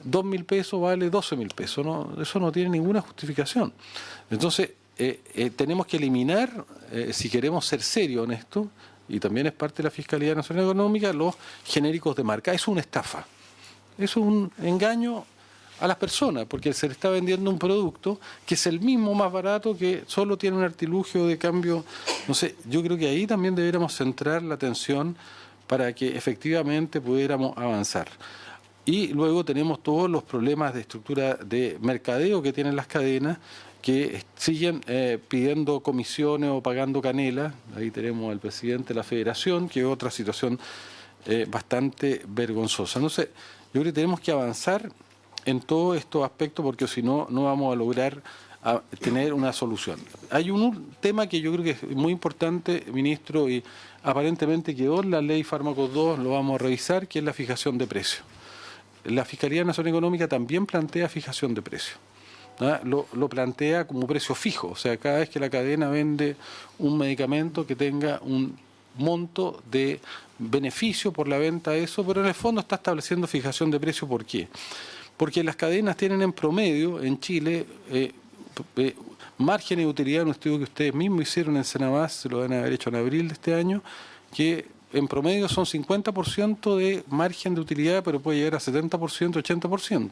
2.000 pesos vale 12.000 pesos. ¿No? Eso no tiene ninguna justificación. Entonces, tenemos que eliminar, si queremos ser serios en esto, y también es parte de la Fiscalía Nacional Económica, los genéricos de marca. Es una estafa, es un engaño a las personas, porque se le está vendiendo un producto que es el mismo más barato, que solo tiene un artilugio de cambio. No sé, yo creo que ahí también deberíamos centrar la atención para que efectivamente pudiéramos avanzar. Y luego tenemos todos los problemas de estructura de mercadeo que tienen las cadenas, que siguen pidiendo comisiones o pagando canela. Ahí tenemos al presidente de la Federación, que es otra situación bastante vergonzosa. No sé, yo creo que tenemos que avanzar en todos estos aspectos, porque si no, no vamos a lograr tener una solución. Hay un tema que yo creo que es muy importante, ministro, y aparentemente quedó en la ley Fármacos 2, lo vamos a revisar, que es la fijación de precios. La Fiscalía Nacional Económica también plantea fijación de precios. Lo plantea como precio fijo, o sea, cada vez que la cadena vende un medicamento que tenga un monto de beneficio por la venta de eso, pero en el fondo está estableciendo fijación de precio. ¿Por qué? Porque las cadenas tienen en promedio en Chile márgenes de utilidad, un estudio que ustedes mismos hicieron en Senabas, se lo van a haber hecho en abril de este año, que en promedio son 50% de margen de utilidad, pero puede llegar a 70%, 80%.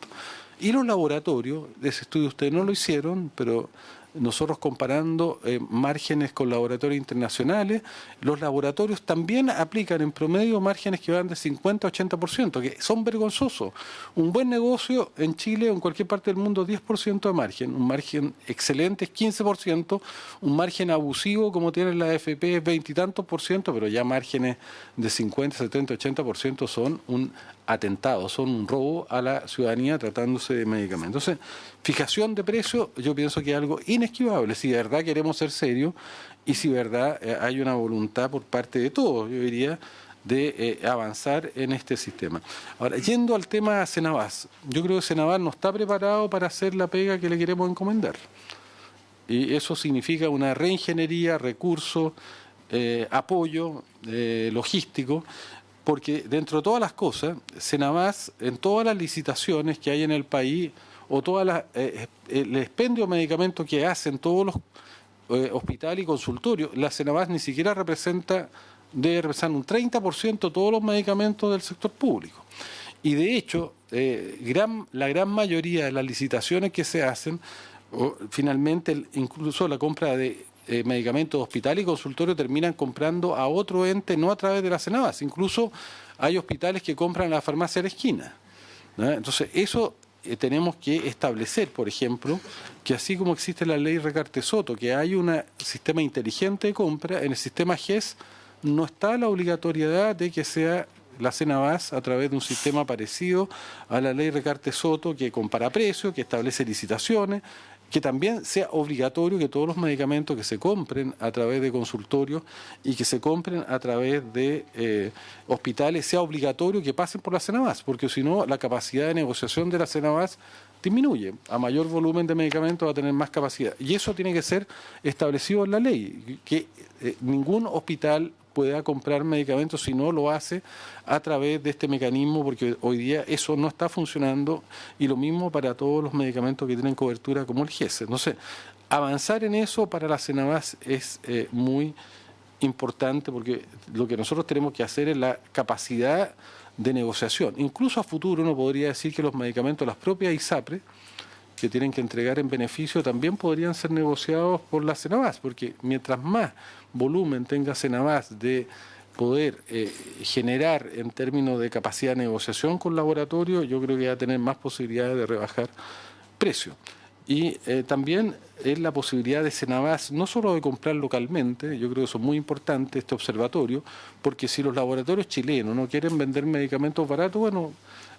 Y los laboratorios, de ese estudio ustedes no lo hicieron, pero nosotros comparando márgenes con laboratorios internacionales, los laboratorios también aplican en promedio márgenes que van de 50 a 80%, que son vergonzosos. Un buen negocio en Chile o en cualquier parte del mundo, 10% de margen. Un margen excelente es 15%, un margen abusivo como tiene la AFP es 20 y tantos %, pero ya márgenes de 50, 70, 80% son un atentado, son un robo a la ciudadanía tratándose de medicamentos. Entonces, fijación de precios, yo pienso que es algo inesquivable, si de verdad queremos ser serios y si de verdad hay una voluntad por parte de todos, yo diría, de avanzar en este sistema. Ahora, yendo al tema Senabas, yo creo que Senabas no está preparado para hacer la pega que le queremos encomendar. Y eso significa una reingeniería, recursos, apoyo logístico, porque dentro de todas las cosas, Senabas, en todas las licitaciones que hay en el país, o todas el expendio de medicamentos que hacen todos los hospitales y consultorios, la Senabas ni siquiera debe representar un 30% de todos los medicamentos del sector público. Y de hecho, la gran mayoría de las licitaciones que se hacen, finalmente incluso la compra de medicamentos de hospital y consultorio terminan comprando a otro ente, no a través de la Senabas. Incluso hay hospitales que compran a la farmacia de la esquina, ¿no? Entonces, eso tenemos que establecer, por ejemplo, que así como existe la ley Recarte-Soto, que hay un sistema inteligente de compra, en el sistema GES no está la obligatoriedad de que sea la Senabas a través de un sistema parecido a la ley Recarte-Soto, que compara precios, que establece licitaciones, que también sea obligatorio que todos los medicamentos que se compren a través de consultorios y que se compren a través de hospitales, sea obligatorio que pasen por la Senabas, porque si no, la capacidad de negociación de la Senabas disminuye. A mayor volumen de medicamentos va a tener más capacidad. Y eso tiene que ser establecido en la ley, que ningún hospital pueda comprar medicamentos si no lo hace a través de este mecanismo, porque hoy día eso no está funcionando, y lo mismo para todos los medicamentos que tienen cobertura como el GES. Entonces, avanzar en eso para la Senabas es muy importante, porque lo que nosotros tenemos que hacer es la capacidad de negociación. Incluso a futuro uno podría decir que los medicamentos, las propias ISAPRE, que tienen que entregar en beneficio, también podrían ser negociados por la Senabas, porque mientras más volumen tenga Senabas de poder generar en términos de capacidad de negociación con laboratorios, yo creo que va a tener más posibilidades de rebajar precios. Y también es la posibilidad de Senabas no solo de comprar localmente, yo creo que eso es muy importante, este observatorio, porque si los laboratorios chilenos no quieren vender medicamentos baratos, bueno,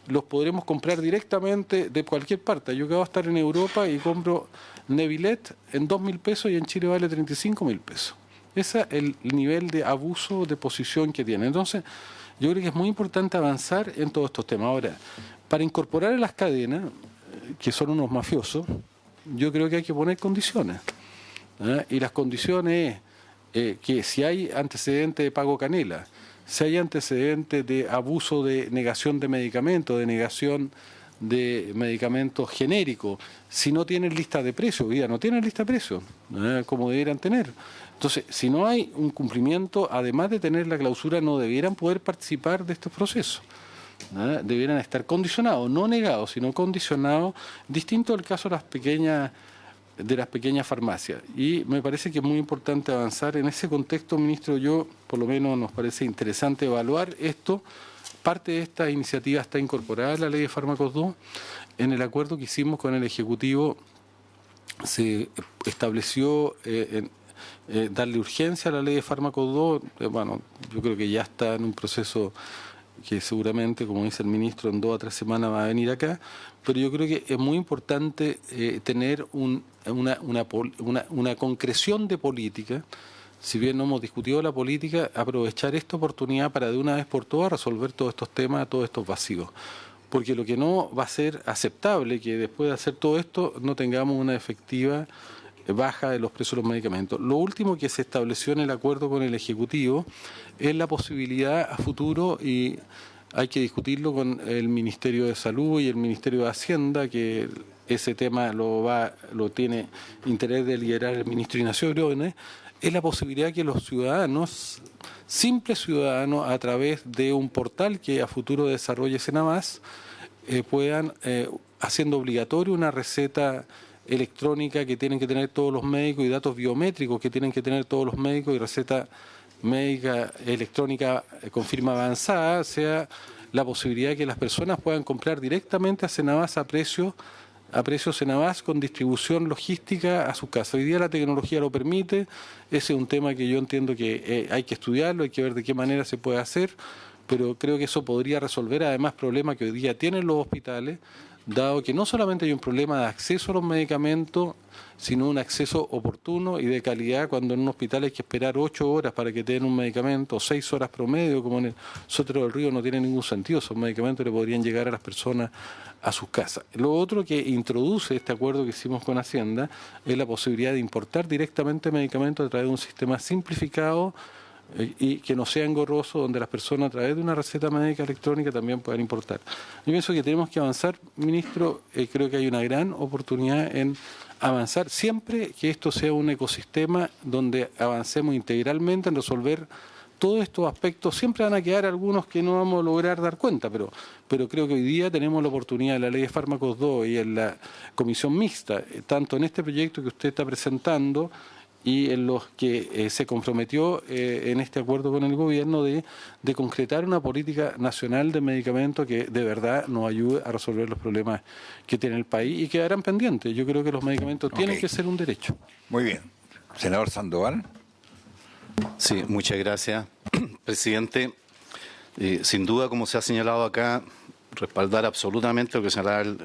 los podremos comprar directamente de cualquier parte. Yo acabo de estar en Europa y compro Nevilet en 2.000 pesos y en Chile vale 35.000 pesos. Ese es el nivel de abuso de posición que tiene. Entonces, yo creo que es muy importante avanzar en todos estos temas. Ahora, para incorporar a las cadenas, que son unos mafiosos, yo creo que hay que poner condiciones. Y las condiciones es que si hay antecedentes de pago canela, si hay antecedentes de abuso de negación de medicamentos, de negación de medicamentos genéricos, si no tienen lista de precios, hoy día no tienen lista de precios, como debieran tener. Entonces, si no hay un cumplimiento, además de tener la clausura, no debieran poder participar de estos procesos. Debieran estar condicionados, no negados, sino condicionados, distinto al caso de las pequeñas farmacias. Y me parece que es muy importante avanzar en ese contexto, ministro. Yo, por lo menos, nos parece interesante evaluar esto. Parte de esta iniciativa está incorporada a la ley de fármacos 2. En el acuerdo que hicimos con el Ejecutivo se estableció darle urgencia a la ley de fármacos 2. Bueno, yo creo que ya está en un proceso que seguramente, como dice el ministro, en 2 a 3 semanas va a venir acá, pero yo creo que es muy importante tener una concreción de política. Si bien no hemos discutido la política, aprovechar esta oportunidad para de una vez por todas resolver todos estos temas, todos estos vacíos. Porque lo que no va a ser aceptable que después de hacer todo esto no tengamos una efectiva baja de los precios de los medicamentos. Lo último que se estableció en el acuerdo con el Ejecutivo es la posibilidad a futuro, y hay que discutirlo con el Ministerio de Salud y el Ministerio de Hacienda, que ese tema lo tiene interés de liderar el ministro Ignacio Briones, es la posibilidad que los ciudadanos, simples ciudadanos, a través de un portal que a futuro desarrolle Senabas, puedan, haciendo obligatorio una receta electrónica que tienen que tener todos los médicos y datos biométricos que tienen que tener todos los médicos y receta médica electrónica con firma avanzada, sea la posibilidad de que las personas puedan comprar directamente a Senabas a precio Senabas con distribución logística a su casa. Hoy día la tecnología lo permite, ese es un tema que yo entiendo que hay que estudiarlo, hay que ver de qué manera se puede hacer, pero creo que eso podría resolver además problemas que hoy día tienen los hospitales, dado que no solamente hay un problema de acceso a los medicamentos, sino un acceso oportuno y de calidad, cuando en un hospital hay que esperar 8 horas para que te den un medicamento, o 6 horas promedio, como en el Sotero del Río, no tiene ningún sentido. Esos medicamentos le podrían llegar a las personas a sus casas. Lo otro que introduce este acuerdo que hicimos con Hacienda es la posibilidad de importar directamente medicamentos a través de un sistema simplificado y que no sea engorroso, donde las personas a través de una receta médica electrónica también puedan importar. Yo pienso que tenemos que avanzar, ministro, creo que hay una gran oportunidad en avanzar, siempre que esto sea un ecosistema donde avancemos integralmente en resolver todos estos aspectos. Siempre van a quedar algunos que no vamos a lograr dar cuenta, pero creo que hoy día tenemos la oportunidad en la Ley de Fármacos 2 y en la Comisión Mixta, tanto en este proyecto que usted está presentando y en los que se comprometió en este acuerdo con el gobierno de concretar una política nacional de medicamentos que de verdad nos ayude a resolver los problemas que tiene el país y quedarán pendientes. Yo creo que los medicamentos tienen que ser un derecho. Muy bien. Senador Sandoval. Sí, muchas gracias, presidente. Sin duda, como se ha señalado acá, respaldar absolutamente lo que señalaba el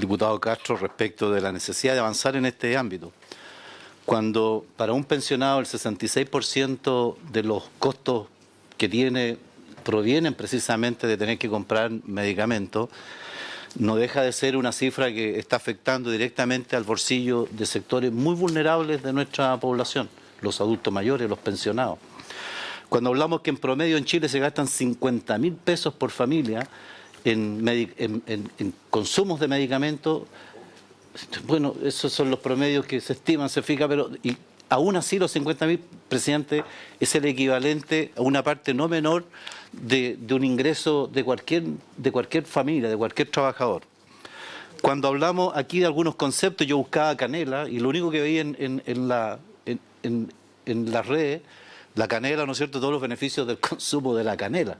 diputado Castro respecto de la necesidad de avanzar en este ámbito. Cuando para un pensionado el 66% de los costos que tiene provienen precisamente de tener que comprar medicamentos, no deja de ser una cifra que está afectando directamente al bolsillo de sectores muy vulnerables de nuestra población, los adultos mayores, los pensionados. Cuando hablamos que en promedio en Chile se gastan 50.000 pesos por familia en consumos de medicamentos, bueno, esos son los promedios que se estiman, se fija, pero y aún así los 50.000, presidente, es el equivalente a una parte no menor de un ingreso de cualquier familia, de cualquier trabajador. Cuando hablamos aquí de algunos conceptos, yo buscaba canela y lo único que veía en las redes, la canela, ¿no es cierto?, todos los beneficios del consumo de la canela.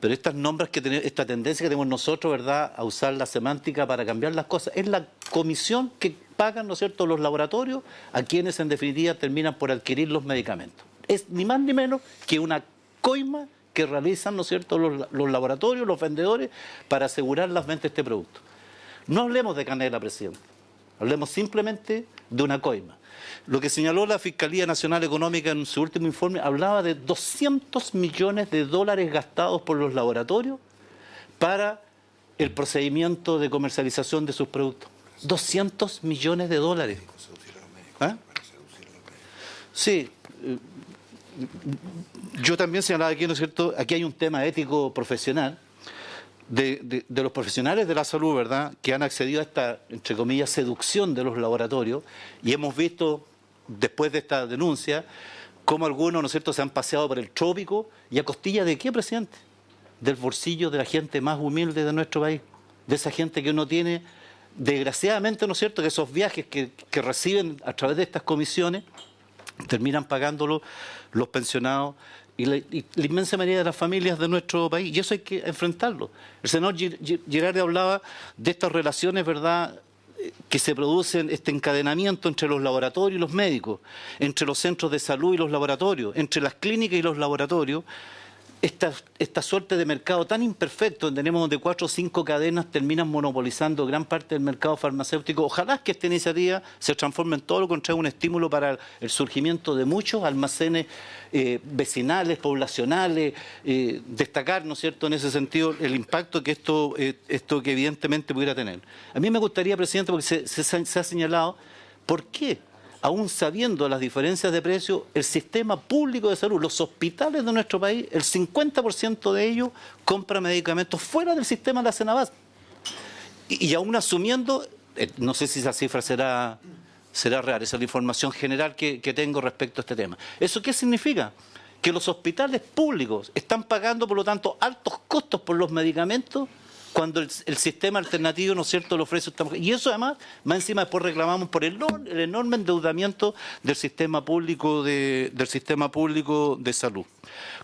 Pero estas nombras que tenemos, esta tendencia que tenemos nosotros, ¿verdad?, a usar la semántica para cambiar las cosas, es la comisión que pagan, ¿no es cierto?, los laboratorios a quienes en definitiva terminan por adquirir los medicamentos. Es ni más ni menos que una coima que realizan, ¿no es cierto?, los laboratorios, los vendedores, para asegurar las ventas de este producto. No hablemos de canela, presidente. Hablemos simplemente de una coima. Lo que señaló la Fiscalía Nacional Económica en su último informe hablaba de 200 millones de dólares gastados por los laboratorios para el procedimiento de comercialización de sus productos. 200 millones de dólares. ¿Ah? Sí. Yo también señalaba aquí, ¿no es cierto? Aquí hay un tema ético profesional de los profesionales de la salud, ¿verdad?, que han accedido a esta, entre comillas, seducción de los laboratorios, y hemos visto, después de esta denuncia, cómo algunos, ¿no es cierto?, se han paseado por el trópico, y a costilla ¿de qué, presidente? Del bolsillo de la gente más humilde de nuestro país, de esa gente que no tiene, desgraciadamente, ¿no es cierto?, que esos viajes que reciben a través de estas comisiones terminan pagándolo los pensionados y la inmensa mayoría de las familias de nuestro país, y eso hay que enfrentarlo. El senador Girardi hablaba de estas relaciones, ¿verdad?, que se producen, este encadenamiento entre los laboratorios y los médicos, entre los centros de salud y los laboratorios, entre las clínicas y los laboratorios. Esta suerte de mercado tan imperfecto, donde tenemos donde 4 o 5 cadenas terminan monopolizando gran parte del mercado farmacéutico. Ojalá que esta iniciativa se transforme en todo lo contrario, un estímulo para el surgimiento de muchos almacenes vecinales, poblacionales, destacar, ¿no es cierto?, en ese sentido el impacto que esto que evidentemente pudiera tener. A mí me gustaría, presidente, porque se ha señalado, ¿por qué? Aún sabiendo las diferencias de precio, el sistema público de salud, los hospitales de nuestro país, el 50% de ellos compra medicamentos fuera del sistema de la Senabas. Y aún asumiendo, no sé si esa cifra será real, esa es la información general que tengo respecto a este tema. ¿Eso qué significa? Que los hospitales públicos están pagando, por lo tanto, altos costos por los medicamentos, cuando el sistema alternativo, ¿no es cierto?, lo ofrece. Y eso además, más encima después reclamamos por el enorme endeudamiento del sistema público de salud.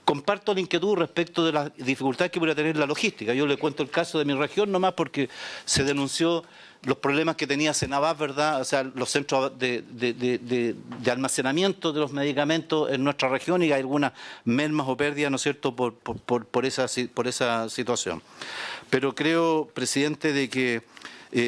Comparto la inquietud respecto de las dificultades que podría tener la logística. Yo le cuento el caso de mi región nomás porque se denunció los problemas que tenía Senabas, ¿verdad? O sea, los centros de almacenamiento de los medicamentos en nuestra región, y hay algunas mermas o pérdidas, ¿no es cierto?, por esa situación. Pero creo, presidente, de que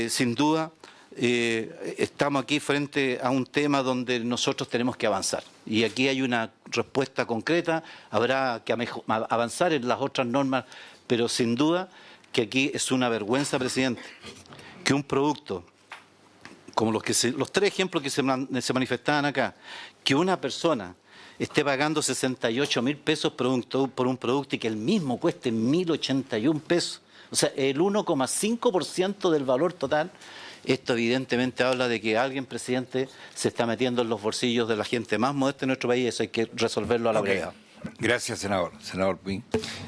sin duda estamos aquí frente a un tema donde nosotros tenemos que avanzar. Y aquí hay una respuesta concreta, habrá que avanzar en las otras normas, pero sin duda que aquí es una vergüenza, presidente, que un producto como los 3 ejemplos que se manifestaban acá, que una persona esté pagando 68.000 pesos por un producto y que el mismo cueste 1.081 pesos, o sea, el 1,5% del valor total. Esto evidentemente habla de que alguien, presidente, se está metiendo en los bolsillos de la gente más modesta de nuestro país, y eso hay que resolverlo a la brevedad. Gracias, senador. Senador Puy.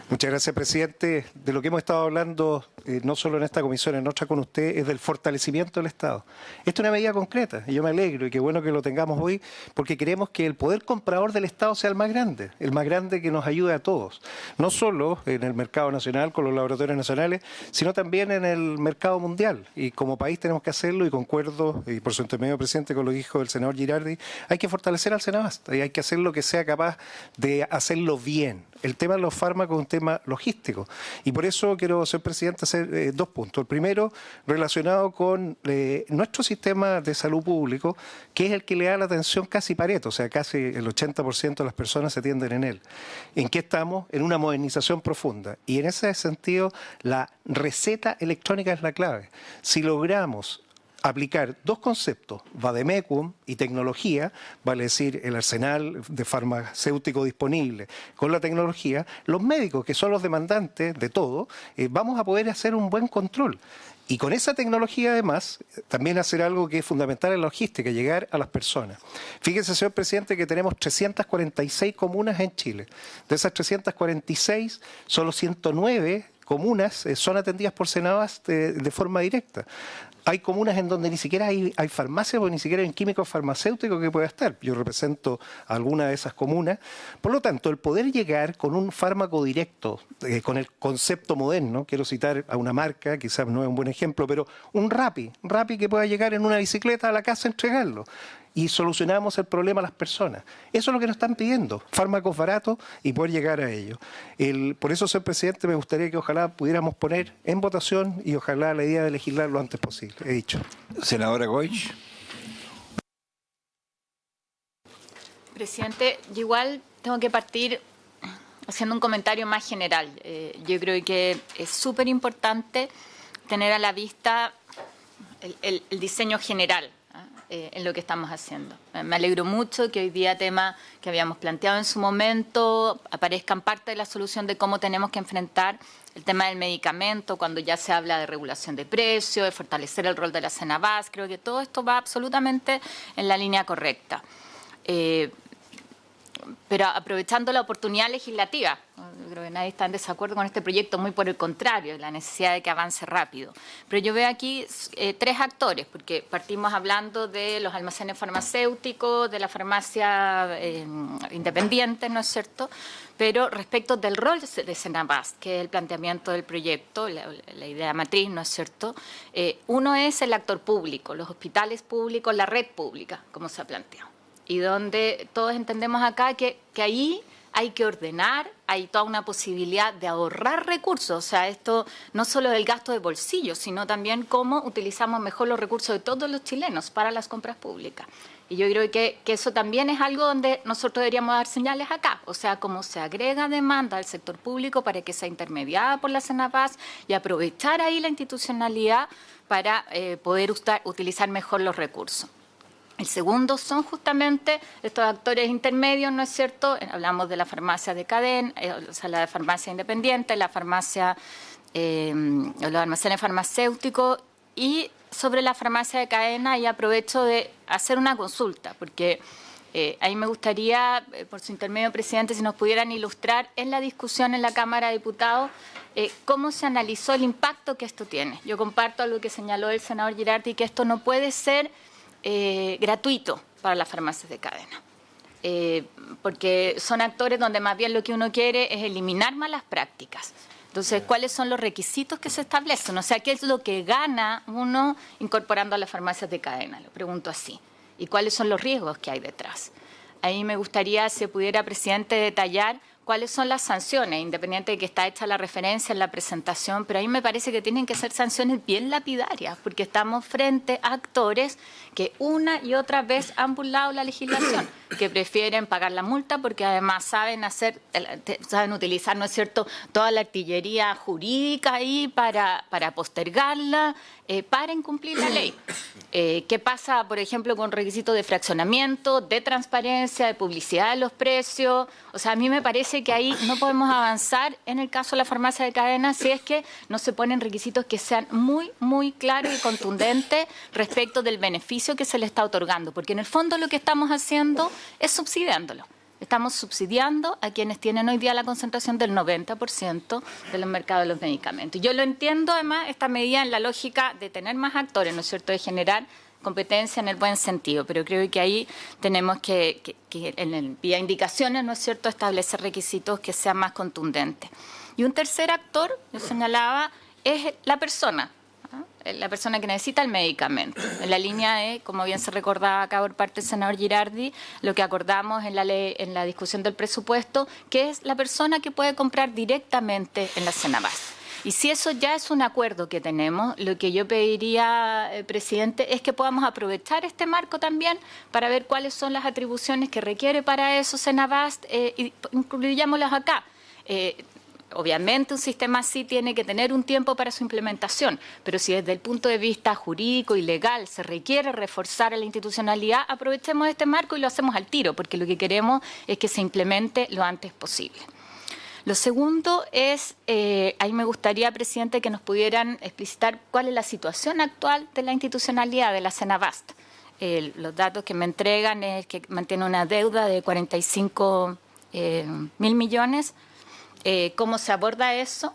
Muchas gracias, presidente. De lo que hemos estado hablando, no solo en esta comisión, en otra con usted, es del fortalecimiento del Estado. Esta es una medida concreta, y yo me alegro, y qué bueno que lo tengamos hoy, porque queremos que el poder comprador del Estado sea el más grande que nos ayude a todos. No solo en el mercado nacional, con los laboratorios nacionales, sino también en el mercado mundial. Y como país tenemos que hacerlo, y concuerdo, y por su intermedio, presidente, con lo que dijo el senador Girardi, hay que fortalecer al Senabas, y hay que hacerlo que sea capaz de hacerlo bien. El tema de los fármacos es un tema logístico, y por eso quiero, señor presidente, hacer 2 puntos. El primero, relacionado con nuestro sistema de salud público, que es el que le da la atención casi Pareto, o sea, casi el 80% de las personas se atienden en él. ¿En qué estamos? En una modernización profunda, y en ese sentido la receta electrónica es la clave. Si logramos aplicar 2 conceptos, vademecum y tecnología, vale decir el arsenal de farmacéutico disponible con la tecnología, los médicos, que son los demandantes de todo, vamos a poder hacer un buen control. Y con esa tecnología, además, también hacer algo que es fundamental en la logística, llegar a las personas. Fíjese, señor presidente, que tenemos 346 comunas en Chile. De esas 346, solo 109 comunas son atendidas por Senabas de forma directa. hay comunas en donde ni siquiera hay farmacia, porque ni siquiera hay un químico farmacéutico que pueda estar. Yo represento a alguna de esas comunas. Por lo tanto, el poder llegar con un fármaco directo, con el concepto moderno, quiero citar a una marca, quizás no es un buen ejemplo, pero un Rappi que pueda llegar en una bicicleta a la casa a entregarlo. Y solucionamos el problema a las personas. Eso es lo que nos están pidiendo, fármacos baratos y poder llegar a ellos. Por eso, señor presidente, me gustaría que ojalá pudiéramos poner en votación y ojalá la idea de legislar lo antes posible, he dicho. Senadora Goich. Presidente, yo igual tengo que partir haciendo un comentario más general. Yo creo que es súper importante tener a la vista el diseño general en lo que estamos haciendo. Me alegro mucho que hoy día temas que habíamos planteado en su momento aparezcan parte de la solución de cómo tenemos que enfrentar el tema del medicamento, cuando ya se habla de regulación de precios, de fortalecer el rol de la Cenabás. Creo que todo esto va absolutamente en la línea correcta. Pero aprovechando la oportunidad legislativa, creo que nadie está en desacuerdo con este proyecto, muy por el contrario, la necesidad de que avance rápido. Pero yo veo aquí tres actores, porque partimos hablando de los almacenes farmacéuticos, de la farmacia independiente, ¿no es cierto? Pero respecto del rol de Cenabás, que es el planteamiento del proyecto, la idea matriz, ¿no es cierto? Uno es el actor público, los hospitales públicos, la red pública, como se ha planteado. Y donde todos entendemos acá que ahí hay que ordenar, hay toda una posibilidad de ahorrar recursos. O sea, esto no solo del gasto de bolsillo, sino también cómo utilizamos mejor los recursos de todos los chilenos para las compras públicas. Y yo creo que eso también es algo donde nosotros deberíamos dar señales acá. O sea, cómo se agrega demanda al sector público para que sea intermediada por la Cenabás y aprovechar ahí la institucionalidad para poder utilizar mejor los recursos. El segundo son justamente estos actores intermedios, ¿no es cierto? Hablamos de la farmacia de cadena, o sea, la farmacia independiente, la farmacia, los almacenes farmacéuticos y sobre la farmacia de cadena, y aprovecho de hacer una consulta, porque ahí me gustaría, por su intermedio, presidente, si nos pudieran ilustrar en la discusión en la Cámara de Diputados, cómo se analizó el impacto que esto tiene. Yo comparto algo que señaló el senador Girardi, que esto no puede ser gratuito para las farmacias de cadena, porque son actores donde más bien lo que uno quiere es eliminar malas prácticas. Entonces, ¿cuáles son los requisitos que se establecen? O sea, ¿qué es lo que gana uno incorporando a las farmacias de cadena? Lo pregunto así. ¿Y cuáles son los riesgos que hay detrás? Ahí me gustaría, si pudiera, presidente, detallar cuáles son las sanciones, independiente de que está hecha la referencia en la presentación, pero ahí me parece que tienen que ser sanciones bien lapidarias, porque estamos frente a actores que una y otra vez han burlado la legislación, que prefieren pagar la multa porque además saben utilizar, ¿no es cierto?, toda la artillería jurídica ahí para postergarla, para incumplir la ley. ¿Qué pasa, por ejemplo, con requisitos de fraccionamiento, de transparencia, de publicidad de los precios? O sea, a mí me parece que ahí no podemos avanzar en el caso de la farmacia de cadena si es que no se ponen requisitos que sean muy, muy claros y contundentes respecto del beneficio que se le está otorgando, porque en el fondo lo que estamos haciendo es subsidiándolo. Estamos subsidiando a quienes tienen hoy día la concentración del 90% de los mercados de los medicamentos. Yo lo entiendo, además, esta medida en la lógica de tener más actores, ¿no es cierto?, de generar competencia en el buen sentido, pero creo que ahí tenemos que vía indicaciones, ¿no es cierto?, establecer requisitos que sean más contundentes. Y un tercer actor, yo señalaba, es la persona que necesita el medicamento. En la línea de, como bien se recordaba acá por parte del senador Girardi, lo que acordamos en la discusión del presupuesto, que es la persona que puede comprar directamente en la Cenabás. Y si eso ya es un acuerdo que tenemos, lo que yo pediría, presidente, es que podamos aprovechar este marco también para ver cuáles son las atribuciones que requiere para eso Cenabás y incluyámoslas acá. Obviamente un sistema así tiene que tener un tiempo para su implementación, pero si desde el punto de vista jurídico y legal se requiere reforzar la institucionalidad, aprovechemos este marco y lo hacemos al tiro, porque lo que queremos es que se implemente lo antes posible. Lo segundo es, ahí me gustaría, presidente, que nos pudieran explicitar cuál es la situación actual de la institucionalidad de la Cenabás. Los datos que me entregan es que mantiene una deuda de 45 mil millones. ¿Cómo se aborda eso?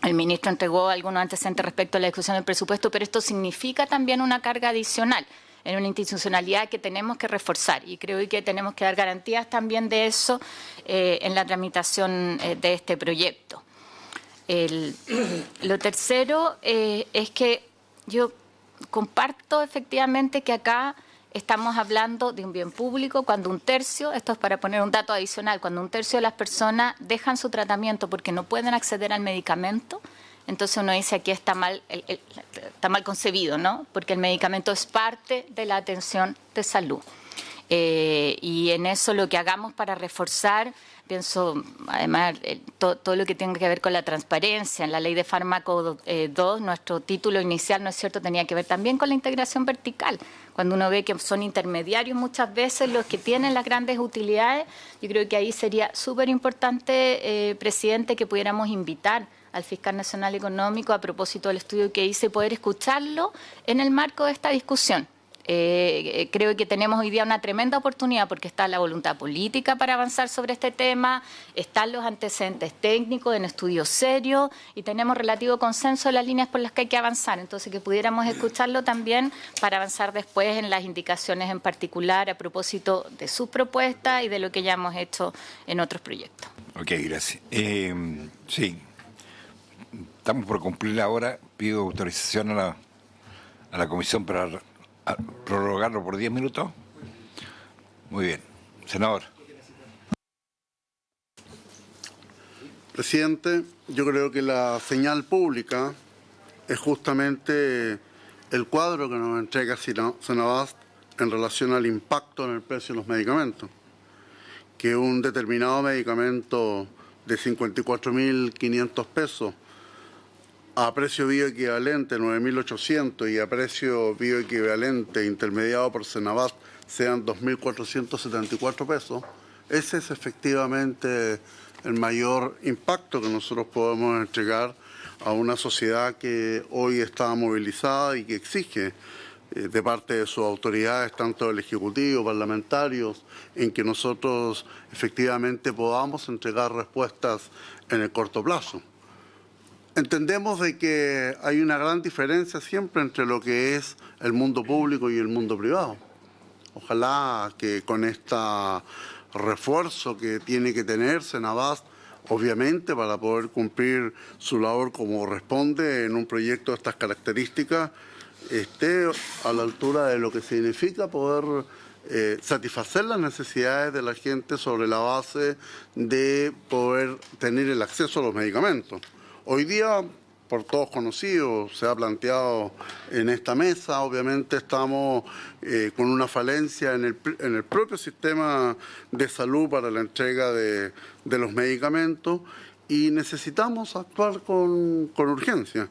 El ministro entregó algunos antecedentes respecto a la discusión del presupuesto, pero esto significa también una carga adicional en una institucionalidad que tenemos que reforzar, y creo que tenemos que dar garantías también de eso en la tramitación de este proyecto. Lo tercero es que yo comparto efectivamente que acá estamos hablando de un bien público cuando un tercio, esto es para poner un dato adicional, cuando un tercio de las personas dejan su tratamiento porque no pueden acceder al medicamento. Entonces uno dice aquí está mal concebido, ¿no? Porque el medicamento es parte de la atención de salud. Y en eso lo que hagamos para reforzar, pienso, además, todo lo que tenga que ver con la transparencia. En la ley de fármaco 2, nuestro título inicial, ¿no es cierto?, tenía que ver también con la integración vertical. Cuando uno ve que son intermediarios muchas veces los que tienen las grandes utilidades, yo creo que ahí sería súper importante, presidente, que pudiéramos invitar al Fiscal Nacional Económico a propósito del estudio que hice, poder escucharlo en el marco de esta discusión. Creo que tenemos hoy día una tremenda oportunidad porque está la voluntad política para avanzar sobre este tema, están los antecedentes técnicos en estudios serios y tenemos relativo consenso en las líneas por las que hay que avanzar. Entonces, que pudiéramos escucharlo también para avanzar después en las indicaciones en particular a propósito de sus propuestas y de lo que ya hemos hecho en otros proyectos. Ok, gracias. Sí, estamos por cumplir la hora. Pido autorización a la comisión para prorrogarlo por 10 minutos. Muy bien. Senador. Presidente, yo creo que la señal pública es justamente el cuadro que nos entrega Senabast en relación al impacto en el precio de los medicamentos. Que un determinado medicamento de 54.500 pesos a precio bioequivalente 9.800 y a precio bioequivalente intermediado por Senabast sean 2.474 pesos, ese es efectivamente el mayor impacto que nosotros podemos entregar a una sociedad que hoy está movilizada y que exige de parte de sus autoridades, tanto del Ejecutivo, parlamentarios, en que nosotros efectivamente podamos entregar respuestas en el corto plazo. Entendemos de que hay una gran diferencia siempre entre lo que es el mundo público y el mundo privado. Ojalá que con este refuerzo que tiene que tener Senabast, obviamente para poder cumplir su labor como corresponde en un proyecto de estas características, esté a la altura de lo que significa poder satisfacer las necesidades de la gente sobre la base de poder tener el acceso a los medicamentos. Hoy día, por todos conocidos, se ha planteado en esta mesa, obviamente estamos con una falencia en el propio sistema de salud para la entrega de los medicamentos y necesitamos actuar con urgencia.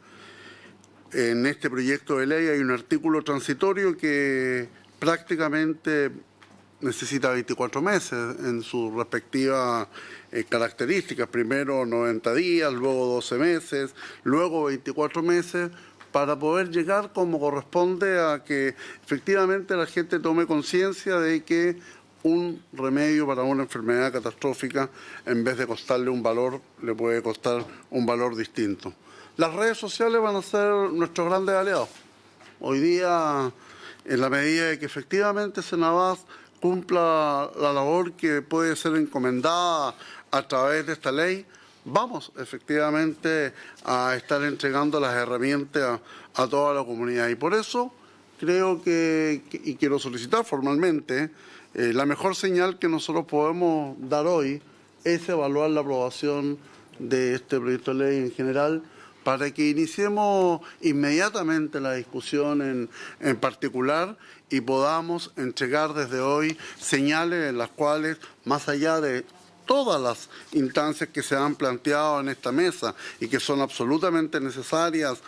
En este proyecto de ley hay un artículo transitorio que prácticamente necesita 24 meses en sus respectivas características. Primero 90 días, luego 12 meses, luego 24 meses, para poder llegar como corresponde a que efectivamente la gente tome conciencia de que un remedio para una enfermedad catastrófica, en vez de costarle un valor, le puede costar un valor distinto. Las redes sociales van a ser nuestros grandes aliados. Hoy día, en la medida de que efectivamente Senabast cumpla la labor que puede ser encomendada a través de esta ley, vamos efectivamente a estar entregando las herramientas a toda la comunidad. Y por eso creo que y quiero solicitar formalmente, la mejor señal que nosotros podemos dar hoy es evaluar la aprobación de este proyecto de ley en general, para que iniciemos inmediatamente la discusión en particular y podamos entregar desde hoy señales en las cuales, más allá de todas las instancias que se han planteado en esta mesa y que son absolutamente necesarias,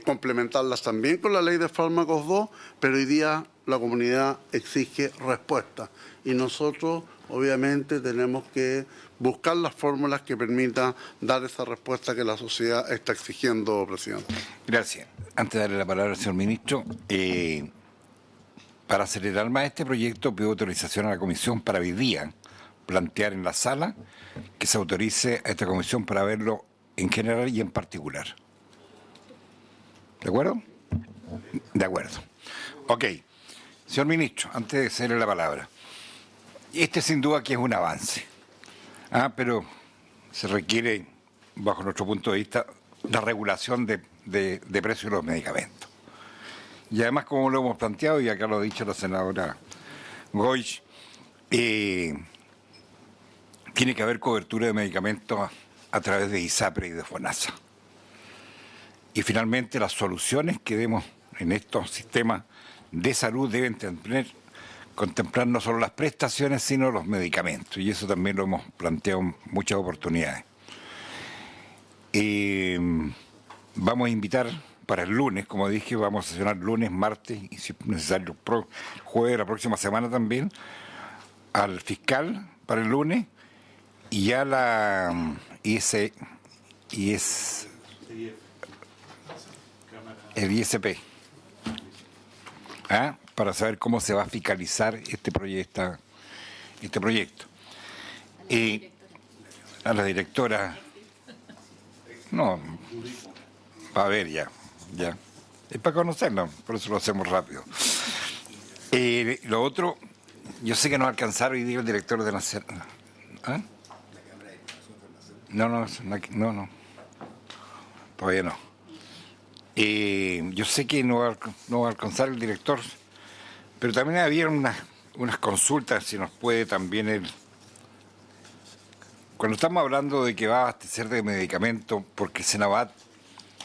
complementarlas también con la ley de fármacos 2, pero hoy día la comunidad exige respuesta y nosotros obviamente tenemos que buscar las fórmulas que permitan dar esa respuesta que la sociedad está exigiendo, presidente. Gracias. Antes de darle la palabra al señor ministro, para acelerar más este proyecto, pido autorización a la comisión para hoy día plantear en la sala que se autorice a esta comisión para verlo en general y en particular. ¿De acuerdo? De acuerdo. Ok. Señor Ministro, antes de cederle la palabra, este sin duda que es un avance, pero se requiere, bajo nuestro punto de vista, la regulación de precios de los medicamentos. Y además, como lo hemos planteado, y acá lo ha dicho la senadora Goich, tiene que haber cobertura de medicamentos a través de ISAPRE y de FONASA. Y finalmente las soluciones que demos en estos sistemas de salud deben contemplar no solo las prestaciones, sino los medicamentos. Y eso también lo hemos planteado en muchas oportunidades. Vamos a invitar para el lunes, como dije, vamos a sesionar lunes, martes y si es necesario jueves de la próxima semana también, al fiscal para el lunes y ya la el ISP, para saber cómo se va a fiscalizar este proyecto. A la directora, no, va a ver ya, es para conocerla, por eso lo hacemos rápido. Lo otro, yo sé que no va a alcanzar hoy día el director de la No, todavía no. Yo sé que no va a alcanzar el director, pero también había unas consultas, si nos puede también cuando estamos hablando de que va a abastecer de medicamentos, porque Senavat,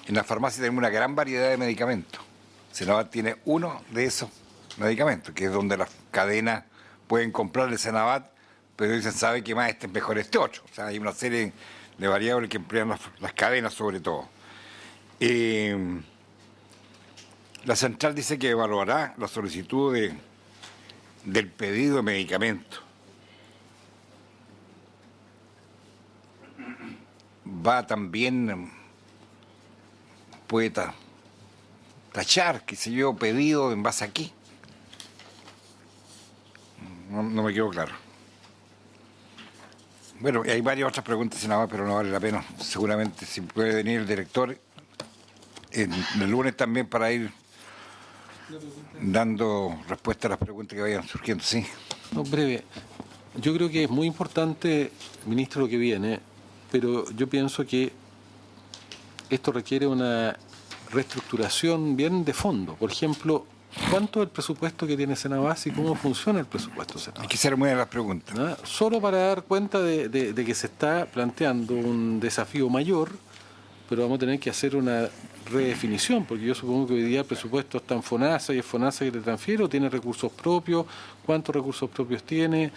en la farmacia tenemos una gran variedad de medicamentos. Senavat tiene uno de esos medicamentos, que es donde las cadenas pueden comprar el Senavat, pero dicen, sabe que más este es mejor este otro. O sea, hay una serie de variables que emplean las cadenas sobre todo. La central dice que evaluará la solicitud del pedido de medicamentos. Va también, puede tachar, qué sé yo, pedido en base a qué. No me quedó claro. Bueno, hay varias otras preguntas, senador, pero no vale la pena. Seguramente si puede venir el director el lunes también para ir dando respuesta a las preguntas que vayan surgiendo. Sí. No, breve. Yo creo que es muy importante, ministro, lo que viene, pero yo pienso que esto requiere una reestructuración bien de fondo. Por ejemplo, ¿cuánto es el presupuesto que tiene Senabas y cómo funciona el presupuesto Senabas? Hay que ser muy de las preguntas. Solo para dar cuenta de que se está planteando un desafío mayor, pero vamos a tener que hacer una redefinición, porque yo supongo que hoy día el presupuesto está en FONASA y es FONASA que le transfiere, o tiene recursos propios, ¿cuántos recursos propios tiene?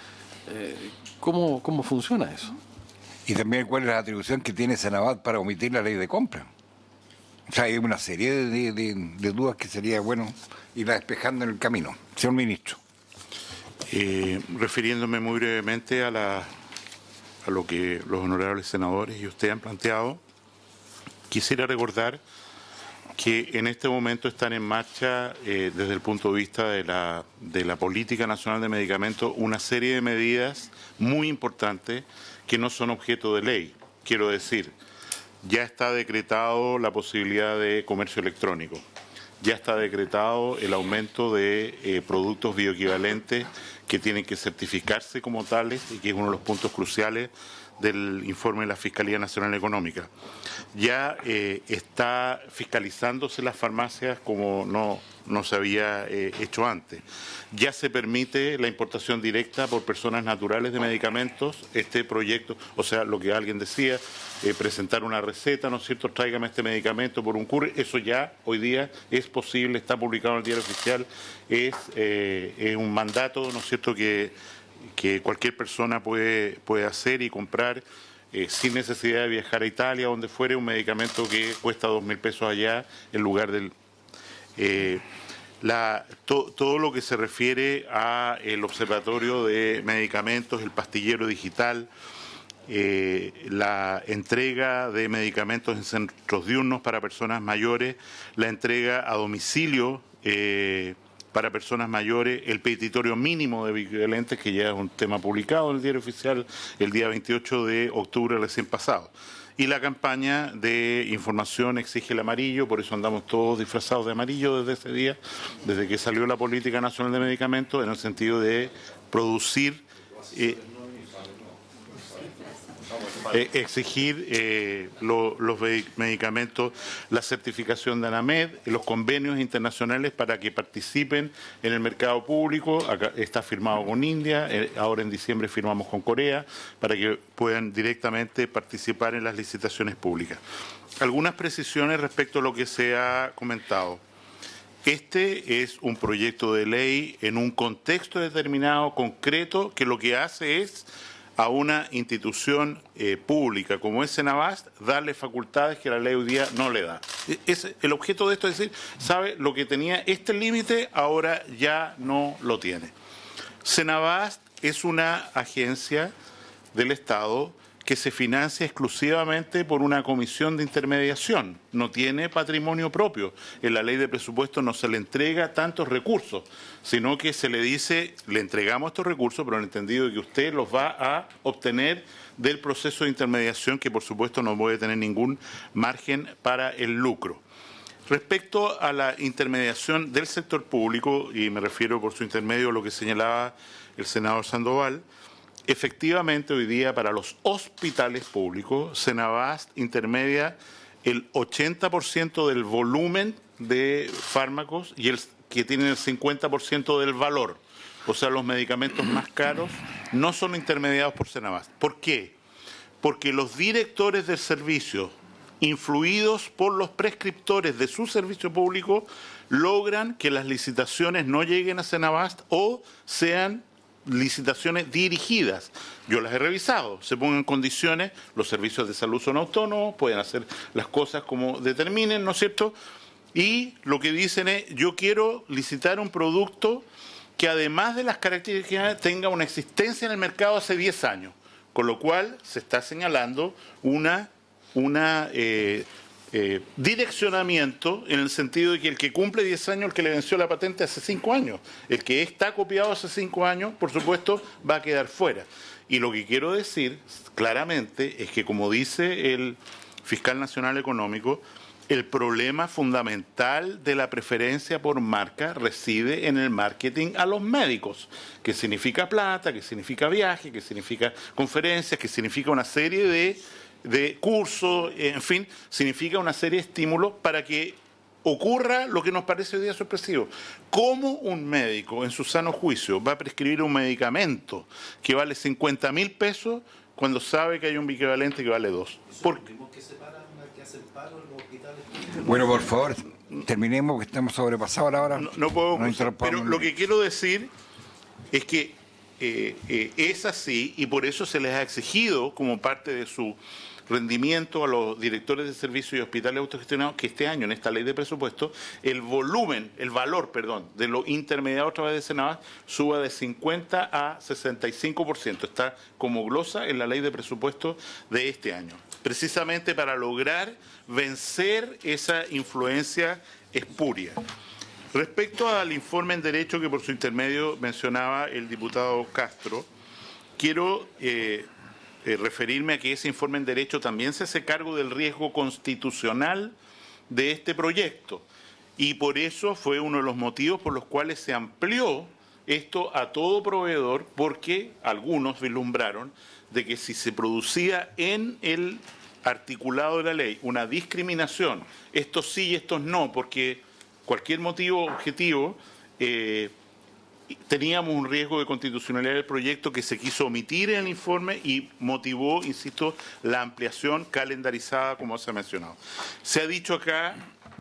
¿Cómo funciona eso? Y también cuál es la atribución que tiene Senavat para omitir la ley de compra. O sea, hay una serie de dudas que sería bueno irla despejando en el camino. Señor Ministro. Refiriéndome muy brevemente a lo que los honorables senadores y usted han planteado, quisiera recordar que en este momento están en marcha, desde el punto de vista de la Política Nacional de Medicamentos, una serie de medidas muy importantes que no son objeto de ley. Quiero decir, ya está decretado la posibilidad de comercio electrónico, ya está decretado el aumento de productos bioequivalentes que tienen que certificarse como tales y que es uno de los puntos cruciales del informe de la Fiscalía Nacional Económica. Ya está fiscalizándose las farmacias como no se había hecho antes. Ya se permite la importación directa por personas naturales de medicamentos. Este proyecto, o sea, lo que alguien decía, presentar una receta, ¿no es cierto?, tráigame este medicamento por un courier, eso ya hoy día es posible, está publicado en el Diario Oficial, es un mandato, ¿no es cierto?, que cualquier persona puede hacer y comprar sin necesidad de viajar a Italia, donde fuere, un medicamento que cuesta 2.000 pesos allá, en lugar del... todo lo que se refiere a el observatorio de medicamentos, el pastillero digital, la entrega de medicamentos en centros diurnos para personas mayores, la entrega a domicilio para personas mayores, el petitorio mínimo de bioequivalentes, que ya es un tema publicado en el Diario Oficial el día 28 de octubre recién pasado. y la campaña de información exige el amarillo, por eso andamos todos disfrazados de amarillo desde ese día, desde que salió la Política Nacional de Medicamentos, en el sentido de producir, exigir los medicamentos, la certificación de ANAMED, los convenios internacionales para que participen en el mercado público. Acá está firmado con India, ahora en diciembre firmamos con Corea, para que puedan directamente participar en las licitaciones públicas. Algunas precisiones respecto a lo que se ha comentado. Este es un proyecto de ley en un contexto determinado, concreto, que lo que hace es a una institución pública como es Senabast darle facultades que la ley hoy día no le da. El objeto de esto es decir, sabe, lo que tenía este límite ahora ya no lo tiene. Senabast es una agencia del Estado que se financia exclusivamente por una comisión de intermediación, no tiene patrimonio propio. En la ley de presupuesto no se le entrega tantos recursos, sino que se le dice, le entregamos estos recursos, pero en el entendido de que usted los va a obtener del proceso de intermediación, que por supuesto no puede tener ningún margen para el lucro. Respecto a la intermediación del sector público, y me refiero por su intermedio a lo que señalaba el senador Sandoval, efectivamente, hoy día para los hospitales públicos, Senabast intermedia el 80% del volumen de fármacos y el que tienen el 50% del valor. O sea, los medicamentos más caros no son intermediados por Senabast. ¿Por qué? Porque los directores del servicio, influidos por los prescriptores de su servicio público, logran que las licitaciones no lleguen a Senabast o sean licitaciones dirigidas. Yo las he revisado, se pongan en condiciones, los servicios de salud son autónomos, pueden hacer las cosas como determinen, ¿no es cierto? Y lo que dicen es, yo quiero licitar un producto que además de las características tenga una existencia en el mercado hace 10 años, con lo cual se está señalando una direccionamiento en el sentido de que el que cumple 10 años, el que le venció la patente hace 5 años, el que está copiado hace 5 años, por supuesto, va a quedar fuera. Y lo que quiero decir claramente es que, como dice el fiscal nacional económico, el problema fundamental de la preferencia por marca reside en el marketing a los médicos, que significa plata, que significa viaje, que significa conferencias, que significa una serie de cursos, en fin, significa una serie de estímulos para que ocurra lo que nos parece hoy día sorpresivo. ¿Cómo un médico, en su sano juicio, va a prescribir un medicamento que vale 50.000 pesos cuando sabe que hay un equivalente que vale 2? Bueno, por favor, terminemos, que estamos sobrepasados ahora. No puedo, pero lo que quiero decir es que es así y por eso se les ha exigido como parte de su rendimiento a los directores de servicios y hospitales autogestionados que este año en esta ley de presupuesto el valor de lo intermediado a través de Senabast suba de 50 a 65%. Está como glosa en la ley de presupuesto de este año, precisamente para lograr vencer esa influencia espuria. Respecto al informe en derecho que por su intermedio mencionaba el diputado Castro, quiero referirme a que ese informe en derecho también se hace cargo del riesgo constitucional de este proyecto y por eso fue uno de los motivos por los cuales se amplió esto a todo proveedor, porque algunos vislumbraron de que si se producía en el articulado de la ley una discriminación, estos sí y estos no, porque cualquier motivo objetivo, teníamos un riesgo de constitucionalidad del proyecto que se quiso omitir en el informe y motivó, insisto, la ampliación calendarizada como se ha mencionado. Se ha dicho acá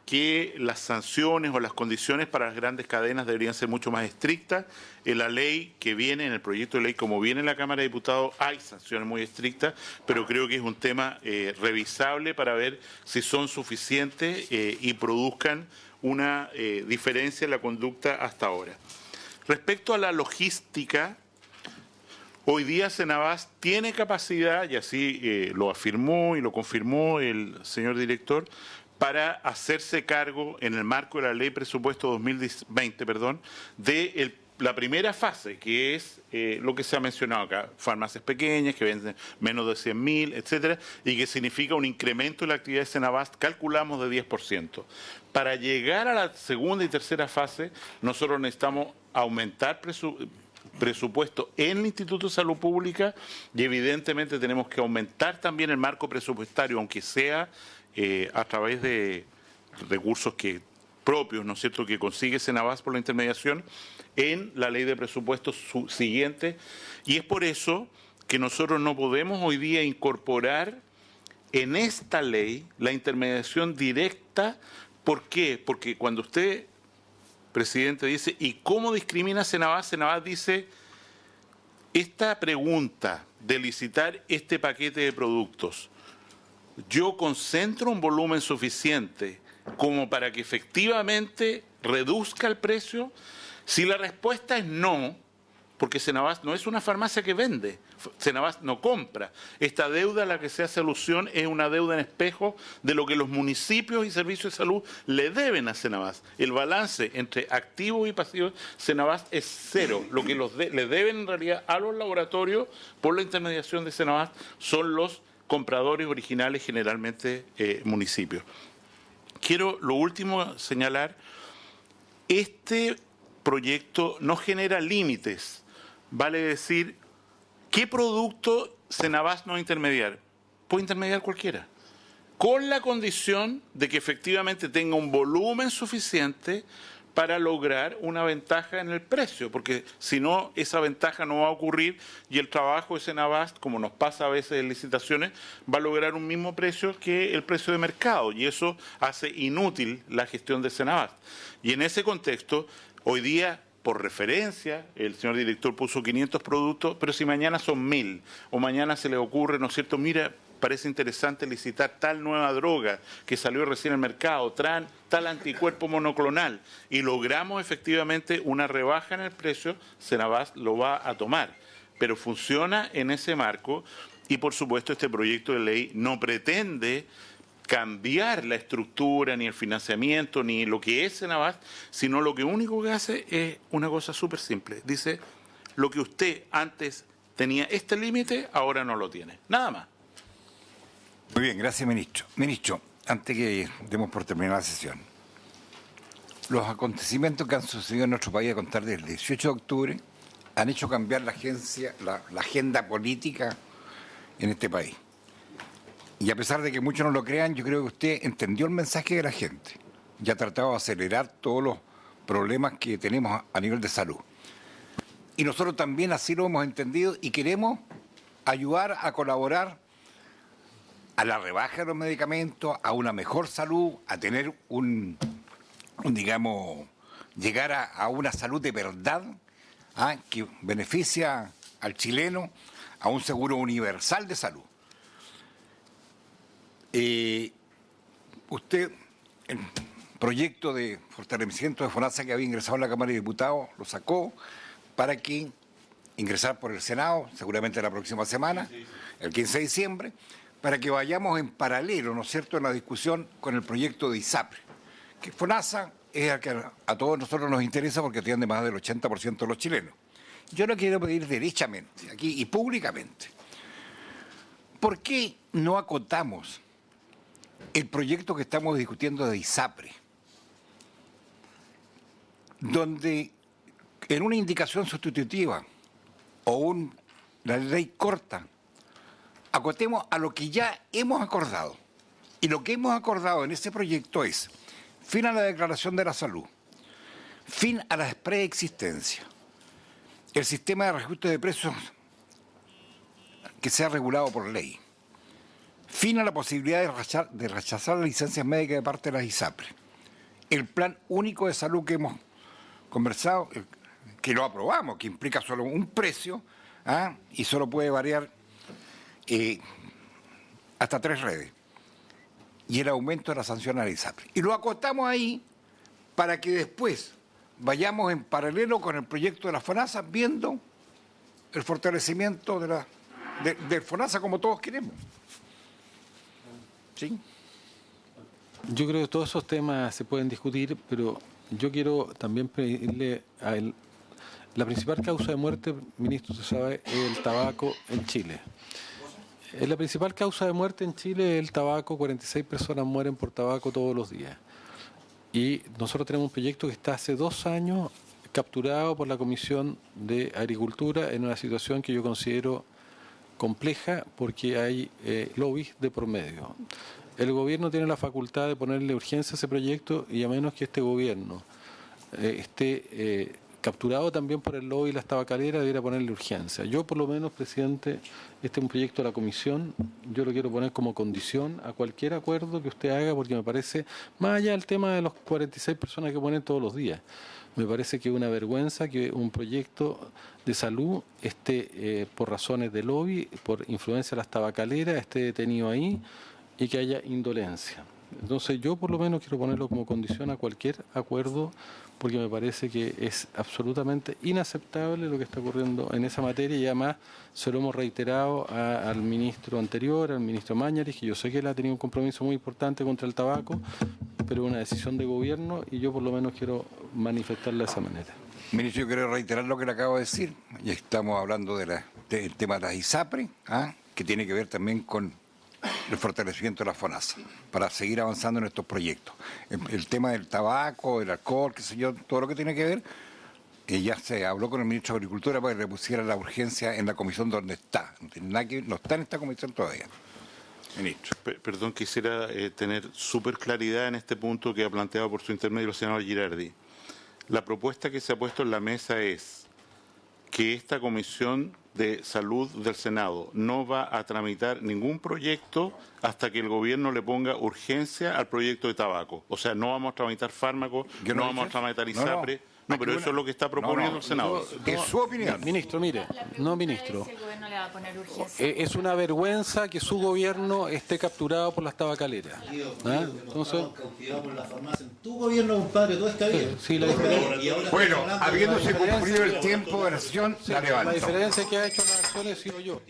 que las sanciones o las condiciones para las grandes cadenas deberían ser mucho más estrictas. En la ley que viene, en el proyecto de ley como viene en la Cámara de Diputados, hay sanciones muy estrictas, pero creo que es un tema revisable para ver si son suficientes y produzcan una diferencia en la conducta hasta ahora. Respecto a la logística, hoy día Senabast tiene capacidad, y así lo afirmó y lo confirmó el señor director, para hacerse cargo en el marco de la Ley Presupuesto 2020, de la primera fase, que es lo que se ha mencionado acá, farmacias pequeñas que venden menos de 100.000, etcétera, y que significa un incremento de la actividad de Senabast, calculamos de 10%. Para llegar a la segunda y tercera fase, nosotros necesitamos aumentar presupuesto en el Instituto de Salud Pública y evidentemente tenemos que aumentar también el marco presupuestario, aunque sea a través de recursos propios, ¿no es cierto?, que consigue Senabast por la intermediación en la ley de presupuestos siguiente. Y es por eso que nosotros no podemos hoy día incorporar en esta ley la intermediación directa. ¿Por qué? Porque cuando usted, presidente, dice, ¿y cómo discrimina Senabast? Senabast dice, esta pregunta de licitar este paquete de productos, ¿yo concentro un volumen suficiente como para que efectivamente reduzca el precio? Si la respuesta es no, porque Senabast no es una farmacia que vende, Senabast no compra. Esta deuda a la que se hace alusión es una deuda en espejo de lo que los municipios y servicios de salud le deben a Senabast. El balance entre activos y pasivos Senabast es cero. Lo que le deben en realidad a los laboratorios por la intermediación de Senabast son los compradores originales, generalmente municipios. Quiero, lo último, señalar, este proyecto no genera límites, vale decir, ¿qué producto Senabast no va a intermediar? Puede intermediar cualquiera, con la condición de que efectivamente tenga un volumen suficiente para lograr una ventaja en el precio, porque si no, esa ventaja no va a ocurrir y el trabajo de Senabast, como nos pasa a veces en licitaciones, va a lograr un mismo precio que el precio de mercado y eso hace inútil la gestión de Senabast. Y en ese contexto, hoy día, por referencia, el señor director puso 500 productos, pero si mañana son 1.000 o mañana se le ocurre, ¿no es cierto?, mira, parece interesante licitar tal nueva droga que salió recién al mercado, tal anticuerpo monoclonal, y logramos efectivamente una rebaja en el precio, Senabast lo va a tomar. Pero funciona en ese marco y, por supuesto, este proyecto de ley no pretende cambiar la estructura, ni el financiamiento, ni lo que es Senabast, sino lo que único que hace es una cosa súper simple. Dice, lo que usted antes tenía este límite, ahora no lo tiene. Nada más. Muy bien, gracias, ministro. Ministro, antes que demos por terminada la sesión, los acontecimientos que han sucedido en nuestro país a contar del 18 de octubre han hecho cambiar la agenda política en este país. Y a pesar de que muchos no lo crean, yo creo que usted entendió el mensaje de la gente y ha tratado de acelerar todos los problemas que tenemos a nivel de salud. Y nosotros también así lo hemos entendido y queremos ayudar a colaborar a la rebaja de los medicamentos, a una mejor salud, a tener digamos, llegar a una salud de verdad, que beneficia al chileno, a un seguro universal de salud. Usted, el proyecto de fortalecimiento de FONASA que había ingresado en la Cámara de Diputados, lo sacó para que ingresar por el Senado, seguramente la próxima semana, el 15 de diciembre, para que vayamos en paralelo, ¿no es cierto?, en la discusión con el proyecto de ISAPRE, que FONASA es el que a todos nosotros nos interesa porque atiende más del 80% de los chilenos. Yo lo quiero pedir derechamente, aquí y públicamente. ¿Por qué no acotamos el proyecto que estamos discutiendo de ISAPRE, donde en una indicación sustitutiva o la ley corta, acotemos a lo que ya hemos acordado? Y lo que hemos acordado en ese proyecto es fin a la declaración de la salud, fin a la preexistencia, el sistema de reajuste de precios que sea regulado por ley, fin a la posibilidad de rechazar las licencias médicas de parte de las ISAPRE, el plan único de salud que hemos conversado, que lo aprobamos, que implica solo un precio y solo puede variar hasta 3 redes, y el aumento de la sanción a la ISAPRE. Y lo acotamos ahí para que después vayamos en paralelo con el proyecto de la FONASA viendo el fortalecimiento de FONASA como todos queremos. ¿Sí? Yo creo que todos esos temas se pueden discutir, pero yo quiero también pedirle a él La principal causa de muerte, ministro, usted sabe, es el tabaco en Chile. La principal causa de muerte en Chile es el tabaco. 46 personas mueren por tabaco todos los días. Y nosotros tenemos un proyecto que está hace 2 años capturado por la Comisión de Agricultura en una situación que yo considero compleja porque hay lobbies de por medio. El gobierno tiene la facultad de ponerle urgencia a ese proyecto y a menos que este gobierno esté capturado también por el lobby y las tabacaleras, debiera ponerle urgencia. Yo, por lo menos, presidente, este es un proyecto de la comisión, yo lo quiero poner como condición a cualquier acuerdo que usted haga, porque me parece, más allá del tema de los 46 personas que ponen todos los días, me parece que es una vergüenza que un proyecto de salud esté, por razones de lobby, por influencia de las tabacaleras, esté detenido ahí y que haya indolencia. Entonces yo por lo menos quiero ponerlo como condición a cualquier acuerdo porque me parece que es absolutamente inaceptable lo que está ocurriendo en esa materia y además se lo hemos reiterado al ministro anterior, al ministro Mañalich, que yo sé que él ha tenido un compromiso muy importante contra el tabaco, pero es una decisión de gobierno y yo por lo menos quiero manifestarla de esa manera. Ministro, yo quiero reiterar lo que le acabo de decir. Ya estamos hablando del tema de las ISAPRE, que tiene que ver también con el fortalecimiento de la FONASA, para seguir avanzando en estos proyectos. El tema del tabaco, el alcohol, qué sé yo, todo lo que tiene que ver, ya se habló con el ministro de Agricultura para que le pusiera la urgencia en la comisión donde está. No tiene nada que, no está en esta comisión todavía. Ministro. Perdón, quisiera tener súper claridad en este punto que ha planteado por su intermedio el senador Girardi. La propuesta que se ha puesto en la mesa es que esta comisión de salud del Senado no va a tramitar ningún proyecto hasta que el gobierno le ponga urgencia al proyecto de tabaco. O sea, no vamos a tramitar fármacos, no vamos a tramitar ISAPRE. No, pero eso es lo que está proponiendo el Senado. Es su opinión. Ministro, mire, no, ministro. Es una vergüenza que su gobierno esté capturado por las tabacaleras. Entonces, tu gobierno, compadre, todo está bien. Sí, la diferencia. Bueno, habiéndose cumplido el tiempo de la sesión, la levanto. La diferencia que ha hecho las acciones he sido yo.